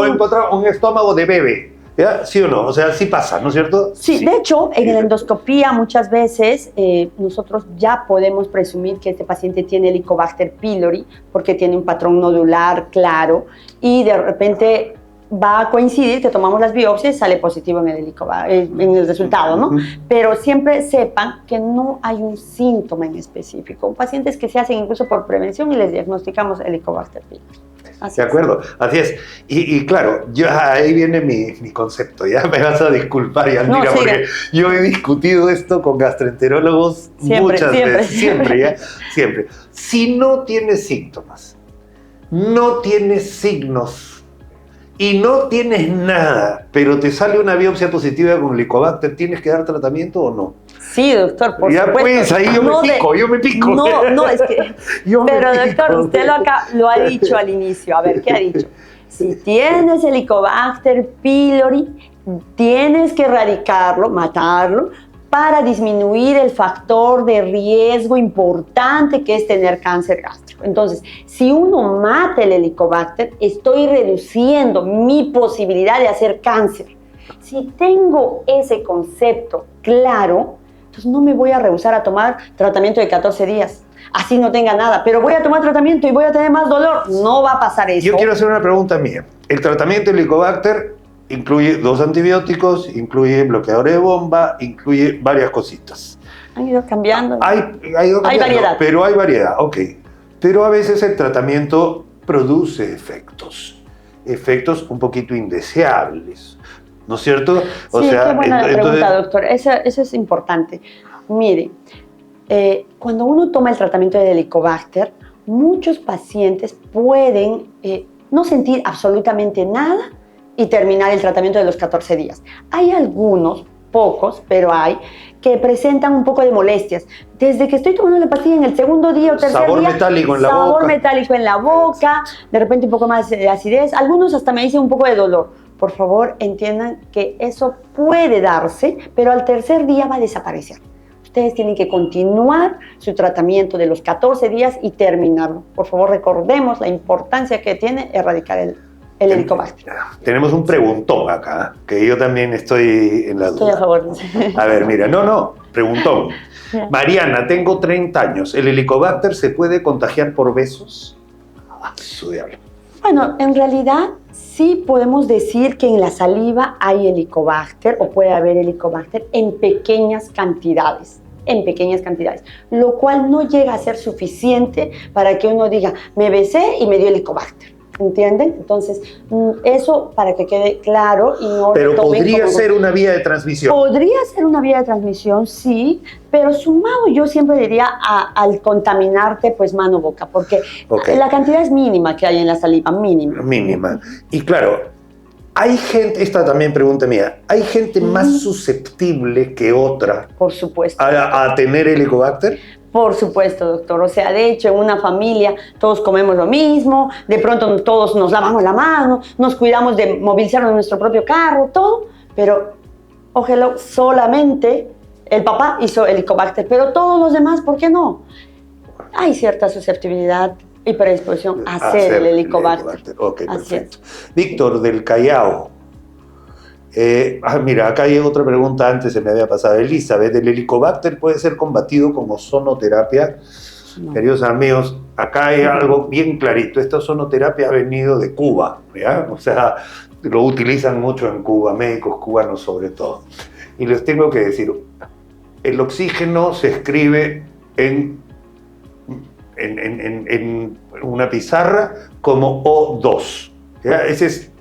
un estómago de bebé. ¿Ya? ¿Sí o no? O sea, sí pasa, ¿no es cierto? Sí, de hecho, en la endoscopía muchas veces nosotros ya podemos presumir que este paciente tiene Helicobacter pylori porque tiene un patrón nodular claro, y de repente va a coincidir que tomamos las biopsias y sale positivo en el resultado, ¿no? Pero siempre sepan que no hay un síntoma en específico. Pacientes que se hacen incluso por prevención y les diagnosticamos Helicobacter pylori. De acuerdo, así es. Y claro, ahí viene mi concepto, ya me vas a disculpar, Yandira, porque yo he discutido esto con gastroenterólogos muchas veces, siempre. Si no tienes síntomas, no tienes signos y no tienes nada, pero te sale una biopsia positiva con Helicobacter, ¿tienes que dar tratamiento o no? Sí, doctor, por supuesto. Pues, ahí yo me pico. No, es que... Pero, doctor, usted lo ha dicho al inicio. A ver, ¿qué ha dicho? Si tienes Helicobacter pylori, tienes que erradicarlo, matarlo, para disminuir el factor de riesgo importante que es tener cáncer gástrico. Entonces, si uno mata el Helicobacter, estoy reduciendo mi posibilidad de hacer cáncer. Si tengo ese concepto claro, entonces no me voy a rehusar a tomar tratamiento de 14 días. Así no tenga nada, pero voy a tomar tratamiento y voy a tener más dolor. No va a pasar eso. Yo quiero hacer una pregunta mía. El tratamiento de Helicobacter incluye 2 antibióticos, incluye bloqueador de bomba, incluye varias cositas. Han ido cambiando. Hay variedad. Pero hay variedad, ok. Pero a veces el tratamiento produce efectos un poquito indeseables, ¿no es cierto? Sí, qué buena pregunta, doctor. Eso es importante. Mire, Cuando uno toma el tratamiento del Helicobacter, muchos pacientes pueden no sentir absolutamente nada y terminar el tratamiento de los 14 días. Hay algunos, pocos, pero hay, que presentan un poco de molestias. Desde que estoy tomando la pastilla en el segundo día o tercer sabor día, metálico en la boca. Sabor metálico en la boca, de repente un poco más de acidez. Algunos hasta me dicen un poco de dolor. Por favor, entiendan que eso puede darse, pero al tercer día va a desaparecer. Ustedes tienen que continuar su tratamiento de los 14 días y terminarlo. Por favor, recordemos la importancia que tiene erradicar el Helicobacter. Tenemos un preguntón acá, que yo también estoy en la duda. Estoy a favor. A ver, mira, preguntón. Mariana, tengo 30 años. ¿El Helicobacter se puede contagiar por besos? Su diablo. Bueno, en realidad sí podemos decir que en la saliva hay Helicobacter o puede haber Helicobacter en pequeñas cantidades. Lo cual no llega a ser suficiente para que uno diga, me besé y me dio Helicobacter. ¿Entienden? Entonces, eso para que quede claro y no... Pero podría ser una vía de transmisión. Podría ser una vía de transmisión, sí, pero sumado yo siempre diría al contaminarte, pues mano-boca, porque la cantidad es mínima que hay en la saliva, mínima. Mínima. Y claro, hay gente, esta también pregunta mía, ¿hay gente más susceptible que otra por supuesto, a tener Helicobacter? Por supuesto, doctor. O sea, de hecho, en una familia todos comemos lo mismo, de pronto todos nos lavamos la mano, nos cuidamos de movilizarnos en nuestro propio carro, todo, pero, ojalá, solamente el papá hizo Helicobacter, pero todos los demás, ¿por qué no? Hay cierta susceptibilidad y predisposición a hacer el Helicobacter. Ok, perfecto. Víctor, del Callao. Mira, acá hay otra pregunta, antes se me había pasado. Elizabeth, ¿el Helicobacter puede ser combatido con ozonoterapia? No. Queridos amigos, acá hay algo bien clarito. Esta ozonoterapia ha venido de Cuba, ¿ya? O sea, lo utilizan mucho en Cuba, médicos cubanos sobre todo. Y les tengo que decir, el oxígeno se escribe en una pizarra como O2, ¿ya?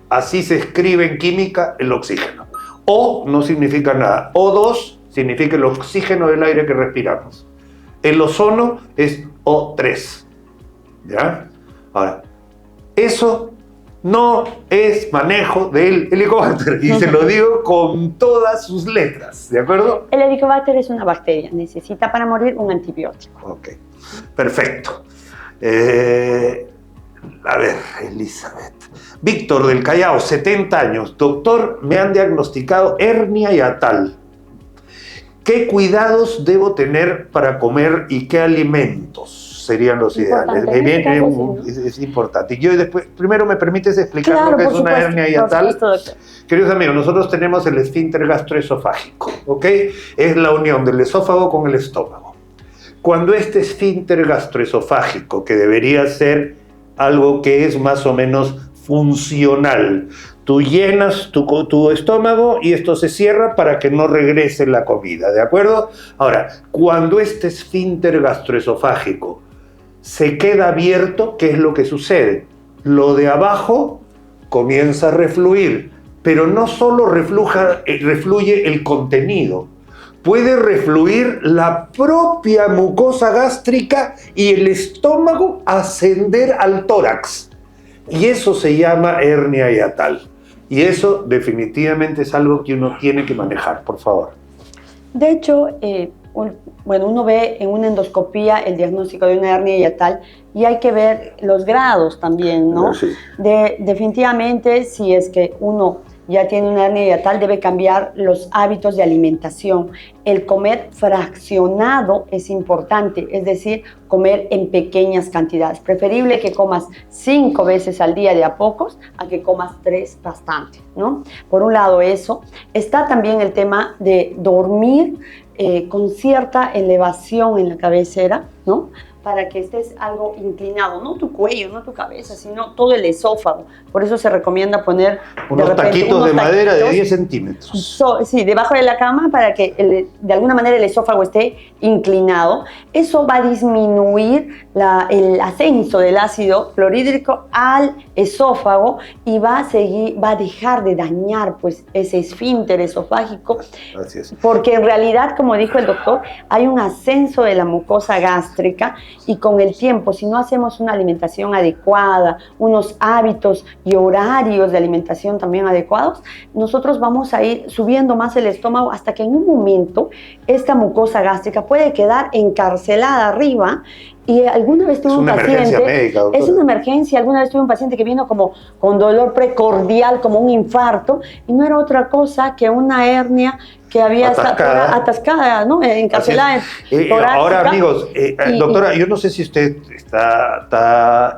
Así se escribe en química el oxígeno. O no significa nada. O2 significa el oxígeno del aire que respiramos. El ozono es O3. ¿Ya? Ahora, eso no es manejo del Helicobacter. Y se lo digo con todas sus letras. ¿De acuerdo? El Helicobacter es una bacteria. Necesita para morir un antibiótico. Ok. Perfecto. A ver, Elizabeth. Víctor del Callao, 70 años. Doctor, me han diagnosticado hernia hiatal. ¿Qué cuidados debo tener para comer y qué alimentos serían los ideales? Es importante. Y yo después, primero me permites explicar lo que es una hernia hiatal. Queridos amigos, nosotros tenemos el esfínter gastroesofágico, ¿ok? Es la unión del esófago con el estómago. Cuando este esfínter gastroesofágico, que debería ser algo que es más o menos funcional, tú llenas tu estómago y esto se cierra para que no regrese la comida, ¿de acuerdo? Ahora, cuando este esfínter gastroesofágico se queda abierto, ¿qué es lo que sucede? Lo de abajo comienza a refluir, pero no solo refluye el contenido, puede refluir la propia mucosa gástrica y el estómago ascender al tórax. Y eso se llama hernia hiatal. Y eso definitivamente es algo que uno tiene que manejar, por favor. De hecho, uno ve en una endoscopía el diagnóstico de una hernia hiatal y hay que ver los grados también, ¿no? Sí. Definitivamente, si es que uno ya tiene una hernia hiatal, debe cambiar los hábitos de alimentación. El comer fraccionado es importante, es decir, comer en pequeñas cantidades. Preferible que comas 5 veces al día de a pocos a que comas 3 bastante, ¿no? Por un lado eso. Está también el tema de dormir con cierta elevación en la cabecera, ¿no? para que estés algo inclinado, no tu cuello, no tu cabeza, sino todo el esófago. Por eso se recomienda poner unos taquitos de madera de 10 centímetros. Sí, debajo de la cama para que de alguna manera el esófago esté inclinado. Eso va a disminuir el ascenso del ácido clorhídrico al esófago y va a dejar de dañar pues ese esfínter esofágico. Así es. Porque en realidad, como dijo el doctor, hay un ascenso de la mucosa gástrica y con el tiempo, si no hacemos una alimentación adecuada, unos hábitos y horarios de alimentación también adecuados, nosotros vamos a ir subiendo más el estómago hasta que en un momento esta mucosa gástrica puede quedar encarcelada arriba. Y alguna vez tuve un paciente, emergencia médica, doctora. Es una emergencia, alguna vez tuve un paciente que vino como con dolor precordial, como un infarto, y no era otra cosa que una hernia que había atascada, ¿no? Encarcelada. Ahora, amigos, doctora, yo no sé si usted está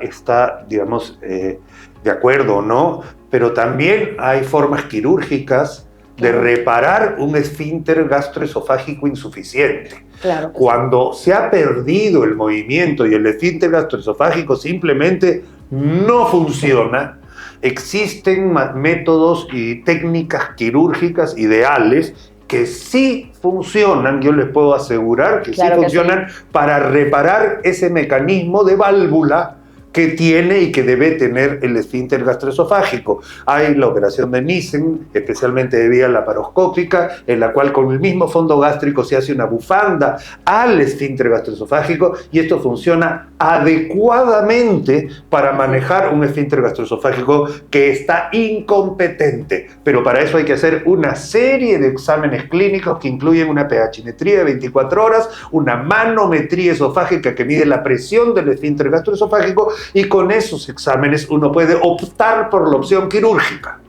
digamos, de acuerdo o no, pero también hay formas quirúrgicas de reparar un esfínter gastroesofágico insuficiente. Claro. Cuando se ha perdido el movimiento y el esfínter gastroesofágico simplemente no funciona, existen métodos y técnicas quirúrgicas ideales que sí funcionan, yo les puedo asegurar que claro sí funcionan para reparar ese mecanismo de válvula que tiene y que debe tener el esfínter gastroesofágico. Hay la operación de Nissen, especialmente de vía laparoscópica, en la cual con el mismo fondo gástrico se hace una bufanda al esfínter gastroesofágico y esto funciona adecuadamente para manejar un esfínter gastroesofágico que está incompetente. Pero para eso hay que hacer una serie de exámenes clínicos que incluyen una pHmetría de 24 horas, una manometría esofágica que mide la presión del esfínter gastroesofágico, y con esos exámenes uno puede optar por la opción quirúrgica,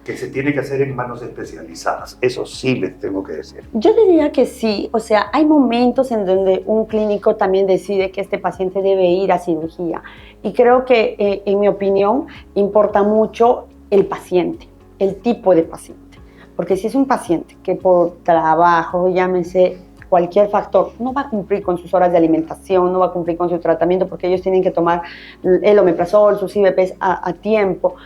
que se tiene que hacer en manos especializadas. Eso sí les tengo que decir. Yo diría que sí. O sea, hay momentos en donde un clínico también decide que este paciente debe ir a cirugía. Y creo que, en mi opinión, importa mucho el paciente, el tipo de paciente. Porque si es un paciente que por trabajo, llámese cualquier factor, no va a cumplir con sus horas de alimentación, no va a cumplir con su tratamiento, porque ellos tienen que tomar el omeprazol, sus IVPs a tiempo,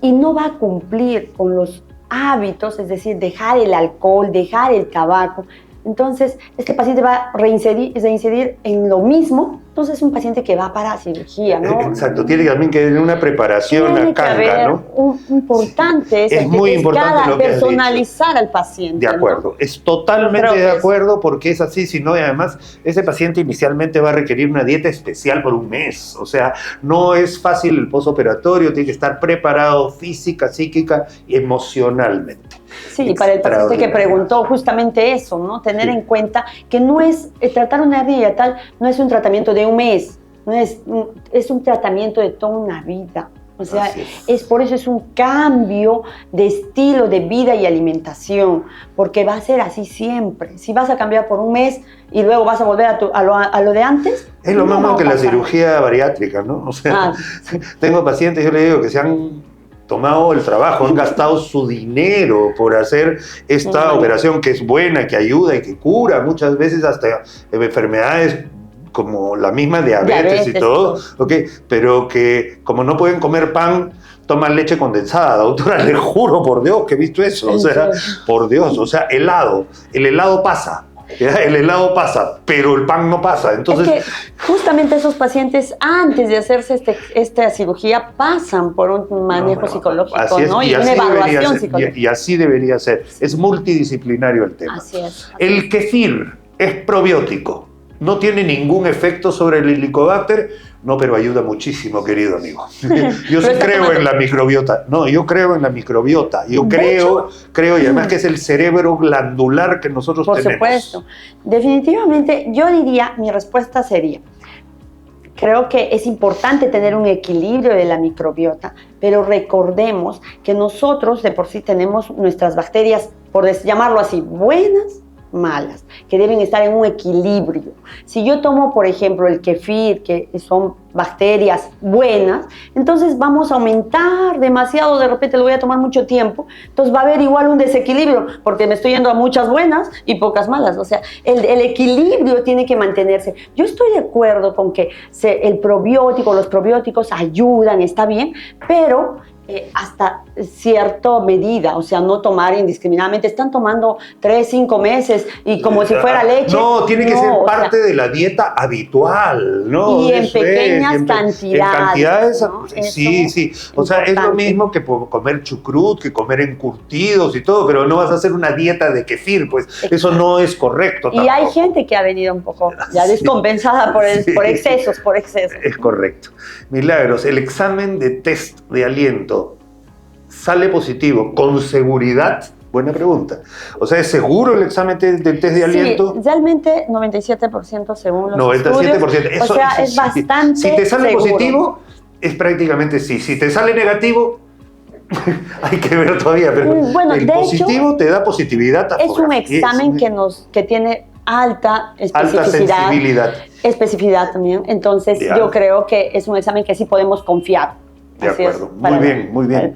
y no va a cumplir con los hábitos, es decir, dejar el alcohol, dejar el tabaco. Entonces, este paciente va a reincidir en lo mismo. Entonces, es un paciente que va para cirugía, ¿no? Exacto, tiene también que tener una preparación tiene acá, que haber ¿no? Importante es muy importante lo que has dicho. Personalizar al paciente. De acuerdo, ¿no? Es totalmente de acuerdo porque es así, sino y además ese paciente inicialmente va a requerir una dieta especial por un mes. O sea, no es fácil el postoperatorio, tiene que estar preparado física, psíquica y emocionalmente. Sí, para el paciente que preguntó justamente eso, ¿no? Tener en cuenta que no es tratar una hernia hiatal, no es un tratamiento de un mes, no es un tratamiento de toda una vida. O sea, por eso es un cambio de estilo de vida y alimentación, porque va a ser así siempre. Si vas a cambiar por un mes y luego vas a volver a lo de antes. Es lo mismo que la cirugía bariátrica, ¿no? O sea, tengo pacientes, yo le digo que se han tomado el trabajo, han gastado su dinero por hacer esta operación que es buena, que ayuda y que cura muchas veces hasta enfermedades como la misma diabetes y todo, ¿okay? Pero que como no pueden comer pan, toman leche condensada. Doctora, le juro por Dios que he visto eso, o sea, por Dios, o sea, el helado pasa. El helado pasa, pero el pan no pasa. Entonces, es que justamente esos pacientes, antes de hacerse esta cirugía, pasan por un manejo psicológico, así es, ¿no? Y una evaluación psicológica. Y así debería ser. Es multidisciplinario el tema. Así es. El kefir es probiótico. No tiene ningún efecto sobre el Helicobacter, no, pero ayuda muchísimo, querido amigo. Yo sí creo en la microbiota. No, yo creo en la microbiota. Yo creo, y además que es el cerebro glandular que nosotros tenemos. Por supuesto. Definitivamente, yo diría, mi respuesta sería, creo que es importante tener un equilibrio de la microbiota, pero recordemos que nosotros de por sí tenemos nuestras bacterias, por llamarlo así, buenas malas, que deben estar en un equilibrio. Si yo tomo, por ejemplo, el kefir, que son bacterias buenas, entonces vamos a aumentar demasiado, de repente lo voy a tomar mucho tiempo, entonces va a haber igual un desequilibrio, porque me estoy yendo a muchas buenas y pocas malas. O sea, el equilibrio tiene que mantenerse. Yo estoy de acuerdo con que los probióticos ayudan, está bien, pero hasta cierta medida, o sea, no tomar indiscriminadamente. Están tomando 3, 5 meses y como si fuera leche. No, tiene que ser parte de la dieta habitual, ¿no? Y en pequeñas cantidades. En cantidades, ¿no? sí. O sea, es lo mismo que comer chucrut, que comer encurtidos y todo, pero no vas a hacer una dieta de kefir, pues eso no es correcto tampoco. Y hay gente que ha venido un poco ya descompensada por excesos. Es correcto. Milagros, el examen de test de aliento sale positivo, ¿con seguridad? Buena pregunta. O sea, ¿es seguro el examen del test de aliento? Sí, realmente 97% según los 97%. estudios. O sea, es bastante Si te sale seguro. positivo, es prácticamente sí. Si te sale negativo, hay que ver todavía, pero bueno, el positivo hecho, te da positividad. Es un examen que tiene alta especificidad. Alta sensibilidad. Especificidad también. Entonces, yo creo que es un examen que sí podemos confiar. De acuerdo, muy bien.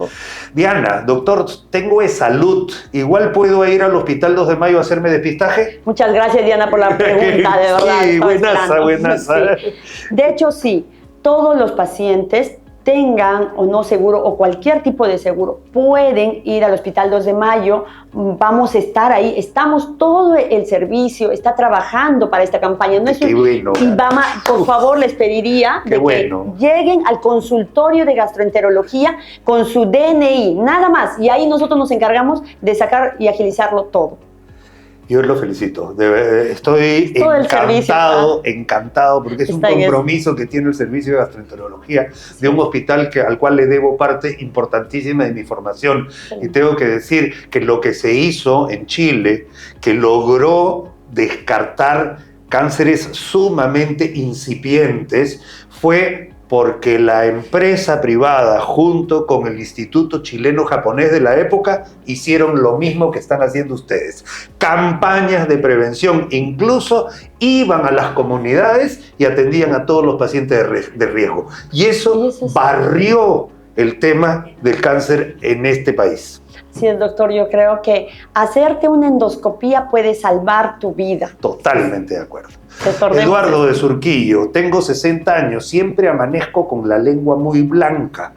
Diana, doctor, tengo salud. ¿Igual puedo ir al Hospital 2 de Mayo a hacerme depistaje? Muchas gracias, Diana, por la pregunta, de verdad. Sí, buenaza. Sí. De hecho, sí, todos los pacientes, tengan o no seguro o cualquier tipo de seguro, pueden ir al Hospital 2 de Mayo. Vamos a estar ahí, todo el servicio está trabajando para esta campaña. No es bueno. Y por favor, les pediría que lleguen al consultorio de gastroenterología con su DNI, nada más, y ahí nosotros nos encargamos de sacar y agilizarlo todo. Yo lo felicito, estoy encantado, porque es un compromiso que tiene el servicio de gastroenterología de un hospital al cual le debo parte importantísima de mi formación. Y tengo que decir que lo que se hizo en Chile, que logró descartar cánceres sumamente incipientes, fue porque la empresa privada junto con el Instituto Chileno-Japonés de la época hicieron lo mismo que están haciendo ustedes. Campañas de prevención, incluso iban a las comunidades y atendían a todos los pacientes de riesgo. Y eso barrió el tema del cáncer en este país. Sí, doctor, yo creo que hacerte una endoscopía puede salvar tu vida. Totalmente de acuerdo. Eduardo de Surquillo, tengo 60 años, siempre amanezco con la lengua muy blanca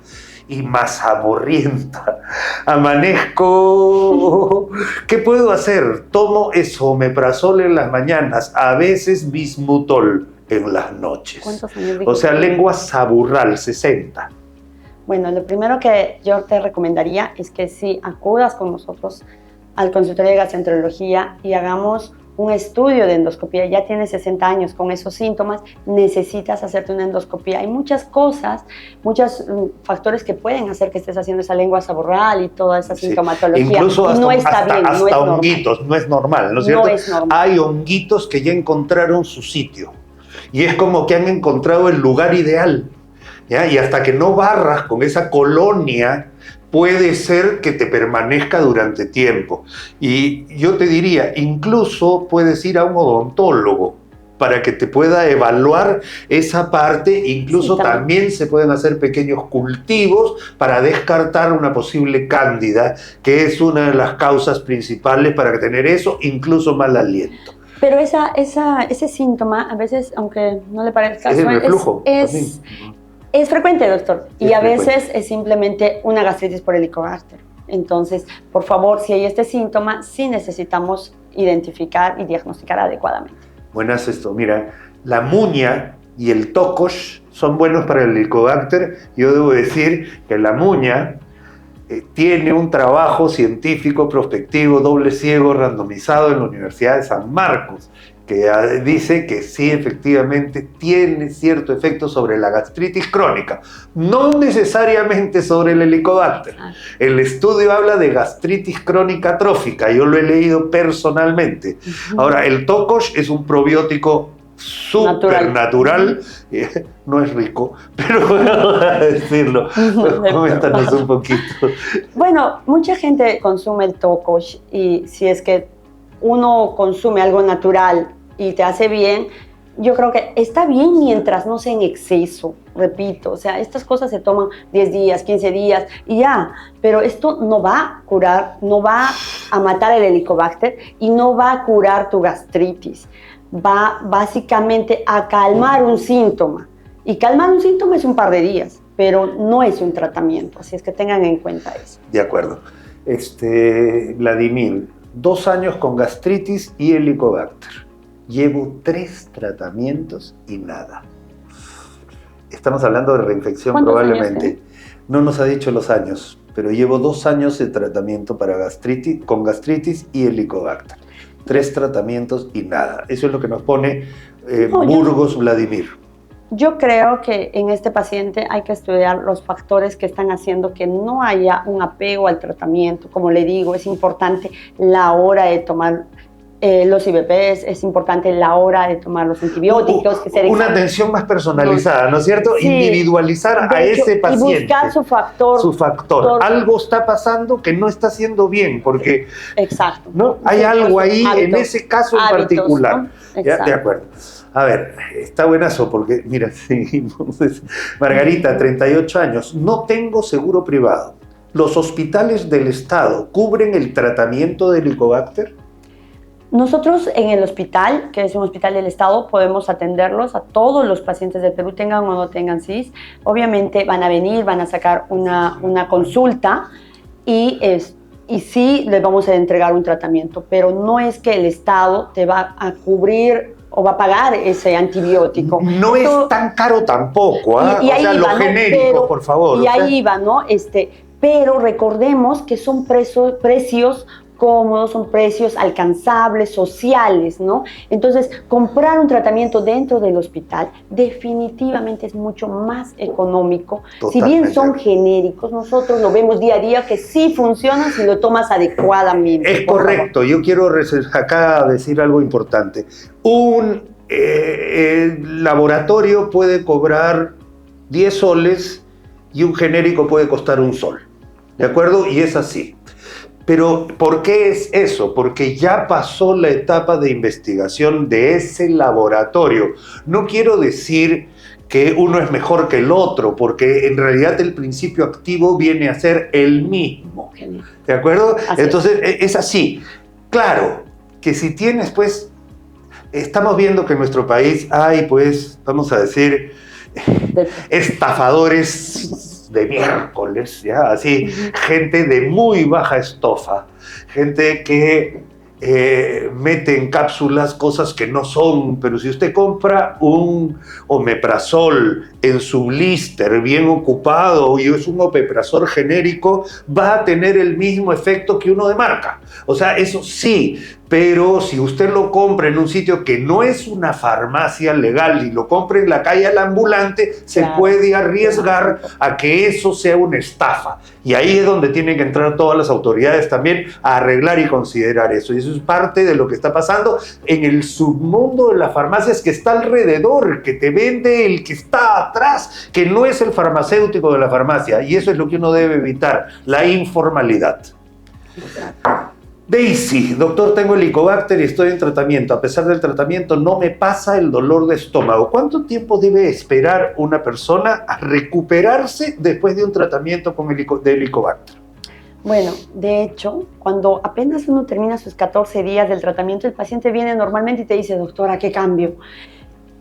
y mazamorrienta. Amanezco... ¿Qué puedo hacer? Tomo esomeprazol en las mañanas, a veces bismutol en las noches. ¿Cuántos años? O sea, lengua saburral, 60. Bueno, lo primero que yo te recomendaría es que sí acudas con nosotros al consultorio de gastroenterología y hagamos un estudio de endoscopía. Ya tienes 60 años con esos síntomas, necesitas hacerte una endoscopía. Hay muchas cosas, muchos factores que pueden hacer que estés haciendo esa lengua saburral y toda esa sintomatología. Incluso no está bien, no es honguitos, no es normal, ¿no es cierto? No es normal. Hay honguitos que ya encontraron su sitio y es como que han encontrado el lugar ideal. ¿Ya? Y hasta que no barras con esa colonia, puede ser que te permanezca durante tiempo. Y yo te diría, incluso puedes ir a un odontólogo para que te pueda evaluar esa parte. Incluso también se pueden hacer pequeños cultivos para descartar una posible cándida, que es una de las causas principales para tener eso, incluso mal aliento. Pero ese síntoma, a veces, aunque no le parezca, es el reflujo. Es frecuente, doctor, y a veces es simplemente una gastritis por helicobacter. Entonces, por favor, si hay este síntoma, sí necesitamos identificar y diagnosticar adecuadamente. Buenas esto. Mira, la muña y el tocosh son buenos para el helicobacter. Yo debo decir que la muña tiene un trabajo científico prospectivo doble ciego randomizado en la Universidad de San Marcos, que dice que sí, efectivamente, tiene cierto efecto sobre la gastritis crónica, no necesariamente sobre el helicobacter. El estudio habla de gastritis crónica atrófica, yo lo he leído personalmente. Ahora, el tocosh es un probiótico súper natural. No es rico, pero vamos a decirlo. Coméntanos un poquito. Bueno, mucha gente consume el tocosh y si es que uno consume algo natural y te hace bien, yo creo que está bien mientras no sea en exceso, repito, o sea, estas cosas se toman 10 días, 15 días y ya, pero esto no va a curar, no va a matar el Helicobacter y no va a curar tu gastritis, va básicamente a calmar un síntoma, y calmar un síntoma es un par de días, pero no es un tratamiento, así es que tengan en cuenta eso. De acuerdo. Vladimir, 2 años con gastritis y Helicobacter. Llevo 3 tratamientos y nada. Estamos hablando de reinfección probablemente. No nos ha dicho los años, pero llevo 2 años de tratamiento para gastritis, con gastritis y Helicobacter. 3 tratamientos y nada. Eso es lo que nos pone Burgos Vladimir. Yo creo que en este paciente hay que estudiar los factores que están haciendo que no haya un apego al tratamiento. Como le digo, es importante la hora de tomar los IVPs, es importante la hora de tomar los antibióticos. Una atención más personalizada, ¿no es cierto? Sí. Individualizar a ese paciente. Y buscar su factor. Su factor. Algo está pasando que no está haciendo bien, porque exacto. ¿no? Hay algo ahí en ese caso en particular. ¿No? ¿Ya? De acuerdo. A ver, está buenazo porque, mira, seguimos. Margarita, 38 años, no tengo seguro privado. ¿Los hospitales del Estado cubren el tratamiento de Helicobacter? Nosotros en el hospital, que es un hospital del Estado, podemos atenderlos a todos los pacientes del Perú, tengan o no tengan CIS. Obviamente van a venir, van a sacar una consulta y sí les vamos a entregar un tratamiento, pero no es que el Estado te va a cubrir o va a pagar ese antibiótico. No es tan caro tampoco, ¿eh? O sea, lo genérico, por favor. Y ahí va, ¿no? Pero recordemos que son precios cómodos, son precios alcanzables, sociales, ¿no? Entonces, comprar un tratamiento dentro del hospital definitivamente es mucho más económico. Totalmente. Si bien son genéricos, nosotros lo vemos día a día que sí funcionan si lo tomas adecuadamente. Es correcto. Yo quiero acá decir algo importante. Un laboratorio puede cobrar 10 soles y un genérico puede costar 1 sol. ¿De acuerdo? Y es así. Pero, ¿por qué es eso? Porque ya pasó la etapa de investigación de ese laboratorio. No quiero decir que uno es mejor que el otro, porque en realidad el principio activo viene a ser el mismo. ¿De acuerdo? Entonces, es así. Claro, que si tienes, pues, estamos viendo que en nuestro país hay, pues, vamos a decir, estafadores de miércoles, ¿ya? Así, gente de muy baja estofa, gente que mete en cápsulas cosas que no son, pero si usted compra un omeprazol en su blister bien ocupado y es un omeprazol genérico, va a tener el mismo efecto que uno de marca. O sea, eso sí, pero si usted lo compra en un sitio que no es una farmacia legal y lo compra en la calle al ambulante, se puede arriesgar a que eso sea una estafa. Y ahí es donde tienen que entrar todas las autoridades también a arreglar y considerar eso. Y eso es parte de lo que está pasando en el submundo de las farmacias que está alrededor, que te vende el que está atrás, que no es el farmacéutico de la farmacia. Y eso es lo que uno debe evitar, la informalidad. Daisy, doctor, tengo Helicobacter y estoy en tratamiento. A pesar del tratamiento no me pasa el dolor de estómago. ¿Cuánto tiempo debe esperar una persona a recuperarse después de un tratamiento de Helicobacter? Bueno, de hecho, cuando apenas uno termina sus 14 días del tratamiento, el paciente viene normalmente y te dice, doctora, ¿qué cambio?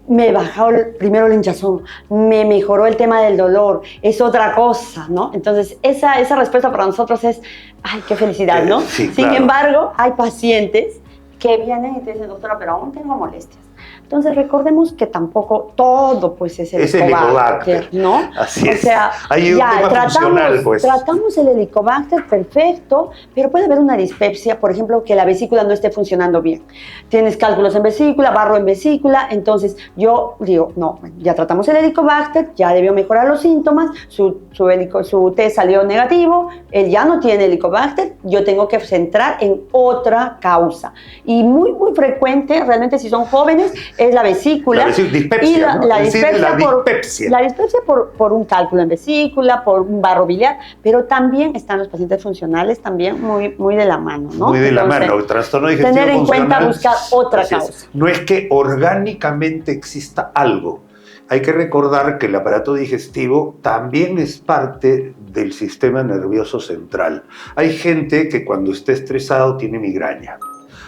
Me bajó primero el hinchazón, me mejoró el tema del dolor, es otra cosa, ¿no? Entonces, esa respuesta para nosotros es, ¡ay, qué felicidad!, ¿no? Sí, Sin embargo, hay pacientes que vienen y te dicen, doctora, pero aún tengo molestias. Entonces, recordemos que tampoco todo, pues, es Helicobacter, ¿no? Así es. O sea, hay un tema funcional, pues. Tratamos el Helicobacter perfecto, pero puede haber una dispepsia, por ejemplo, que la vesícula no esté funcionando bien. Tienes cálculos en vesícula, barro en vesícula, entonces yo digo, no, ya tratamos el Helicobacter, ya debió mejorar los síntomas, su test salió negativo, él ya no tiene Helicobacter, yo tengo que centrar en otra causa. Y muy, muy frecuente, realmente si son jóvenes, es la vesícula. Dispepsia, y ¿no? la dispepsia. La dispepsia por un cálculo en vesícula, por un barro biliar, pero también están los pacientes funcionales también muy de la mano, ¿no? Muy de la mano, el trastorno digestivo tener en funcional, cuenta buscar otra causa. No es que orgánicamente exista algo. Hay que recordar que el aparato digestivo también es parte del sistema nervioso central. Hay gente que cuando está estresado tiene migraña.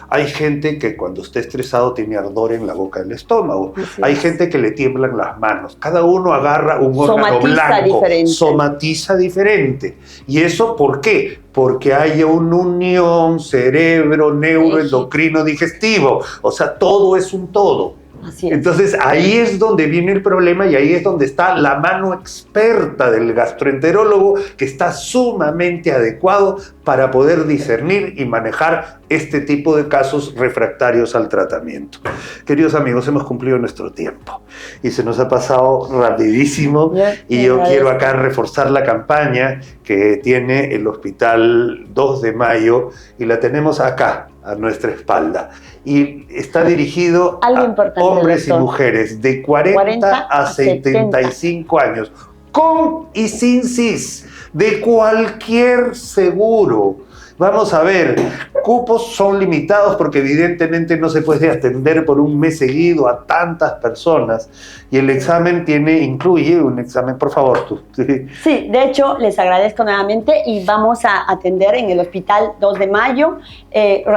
Hay gente que cuando está estresado tiene ardor en la boca del estómago. Hay gente que le tiemblan las manos. Cada uno agarra un órgano blanco, somatiza diferente. ¿Y eso por qué? Porque hay una unión cerebro, neuroendocrino, digestivo. O sea, todo es un todo. Así es. Entonces ahí es donde viene el problema y ahí es donde está la mano experta del gastroenterólogo, que está sumamente adecuado para poder discernir y manejar este tipo de casos refractarios al tratamiento. Queridos amigos, hemos cumplido nuestro tiempo y se nos ha pasado rapidísimo, y yo quiero acá reforzar la campaña que tiene el Hospital 2 de Mayo y la tenemos acá a nuestra espalda, y está dirigido a hombres y mujeres de 40 a 75 años, con y sin CIS, de cualquier seguro. Vamos a ver, cupos son limitados porque evidentemente no se puede atender por un mes seguido a tantas personas, y el examen incluye un examen, por favor. Tú. Sí, de hecho les agradezco nuevamente y vamos a atender en el Hospital 2 de Mayo.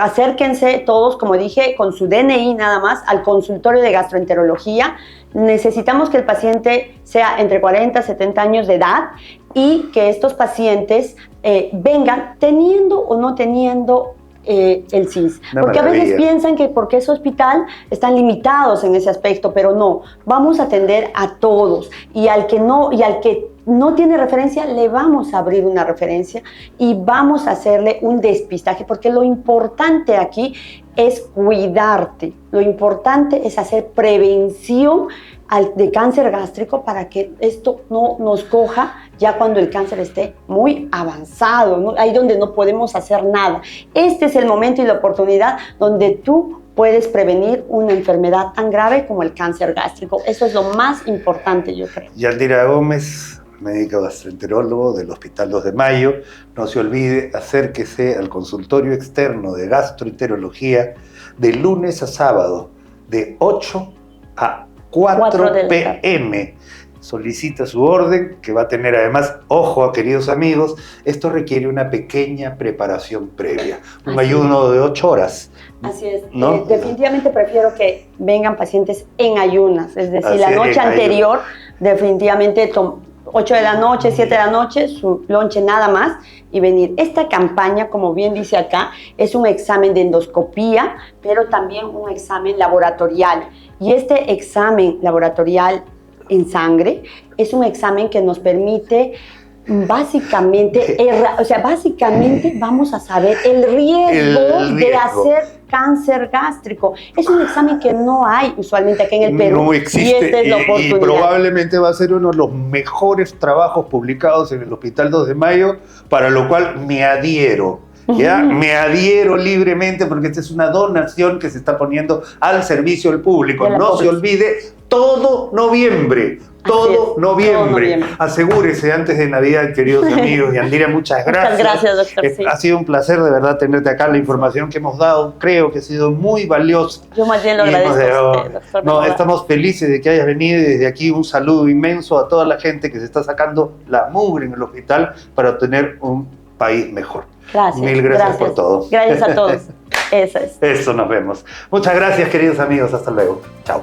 Acérquense todos, como dije, con su DNI nada más al consultorio de gastroenterología. Necesitamos que el paciente sea entre 40 y 70 años de edad y que estos pacientes vengan teniendo o no teniendo el CIS. Porque a veces piensan que porque es hospital están limitados en ese aspecto, pero no, vamos a atender a todos, y al que no tiene referencia, le vamos a abrir una referencia y vamos a hacerle un despistaje, porque lo importante aquí es cuidarte, lo importante es hacer prevención de cáncer gástrico para que esto no nos coja ya cuando el cáncer esté muy avanzado, ¿no? Ahí donde no podemos hacer nada. Este es el momento y la oportunidad donde tú puedes prevenir una enfermedad tan grave como el cáncer gástrico. Eso es lo más importante, yo creo. Yandira Gómez, médico gastroenterólogo del Hospital 2 de Mayo. No se olvide, acérquese al consultorio externo de gastroenterología de lunes a sábado, de 8 a 4 p.m. Solicita su orden, que va a tener además, ojo, queridos amigos, esto requiere una pequeña preparación previa, un ayuno de 8 horas. Así es, ¿no? Definitivamente prefiero que vengan pacientes en ayunas, es decir, la noche anterior, definitivamente 8 de la noche, 7 de la noche, su lonche nada más, y venir. Esta campaña, como bien dice acá, es un examen de endoscopía, pero también un examen laboratorial. Y este examen laboratorial en sangre es un examen que nos permite básicamente vamos a saber el riesgo de hacer cáncer gástrico. Es un examen que no hay usualmente aquí en el Perú. No existe, y esta es la oportunidad. Y probablemente va a ser uno de los mejores trabajos publicados en el Hospital 2 de Mayo, para lo cual me adhiero. ¿Ya? Me adhiero libremente, porque esta es una donación que se está poniendo al servicio del público. No se olvide, todo noviembre. Todo noviembre. Asegúrese antes de Navidad, queridos amigos. Yandira, muchas gracias. Muchas gracias, doctor. Sí. Ha sido un placer de verdad tenerte acá. La información que hemos dado creo que ha sido muy valiosa. Yo más bien lo agradezco a usted, doctor. No, estamos felices de que hayas venido, y desde aquí un saludo inmenso a toda la gente que se está sacando la mugre en el hospital para obtener un país mejor. Gracias. Mil gracias por todo. Gracias a todos. Eso es. Eso, nos vemos. Muchas gracias, queridos amigos. Hasta luego. Chao.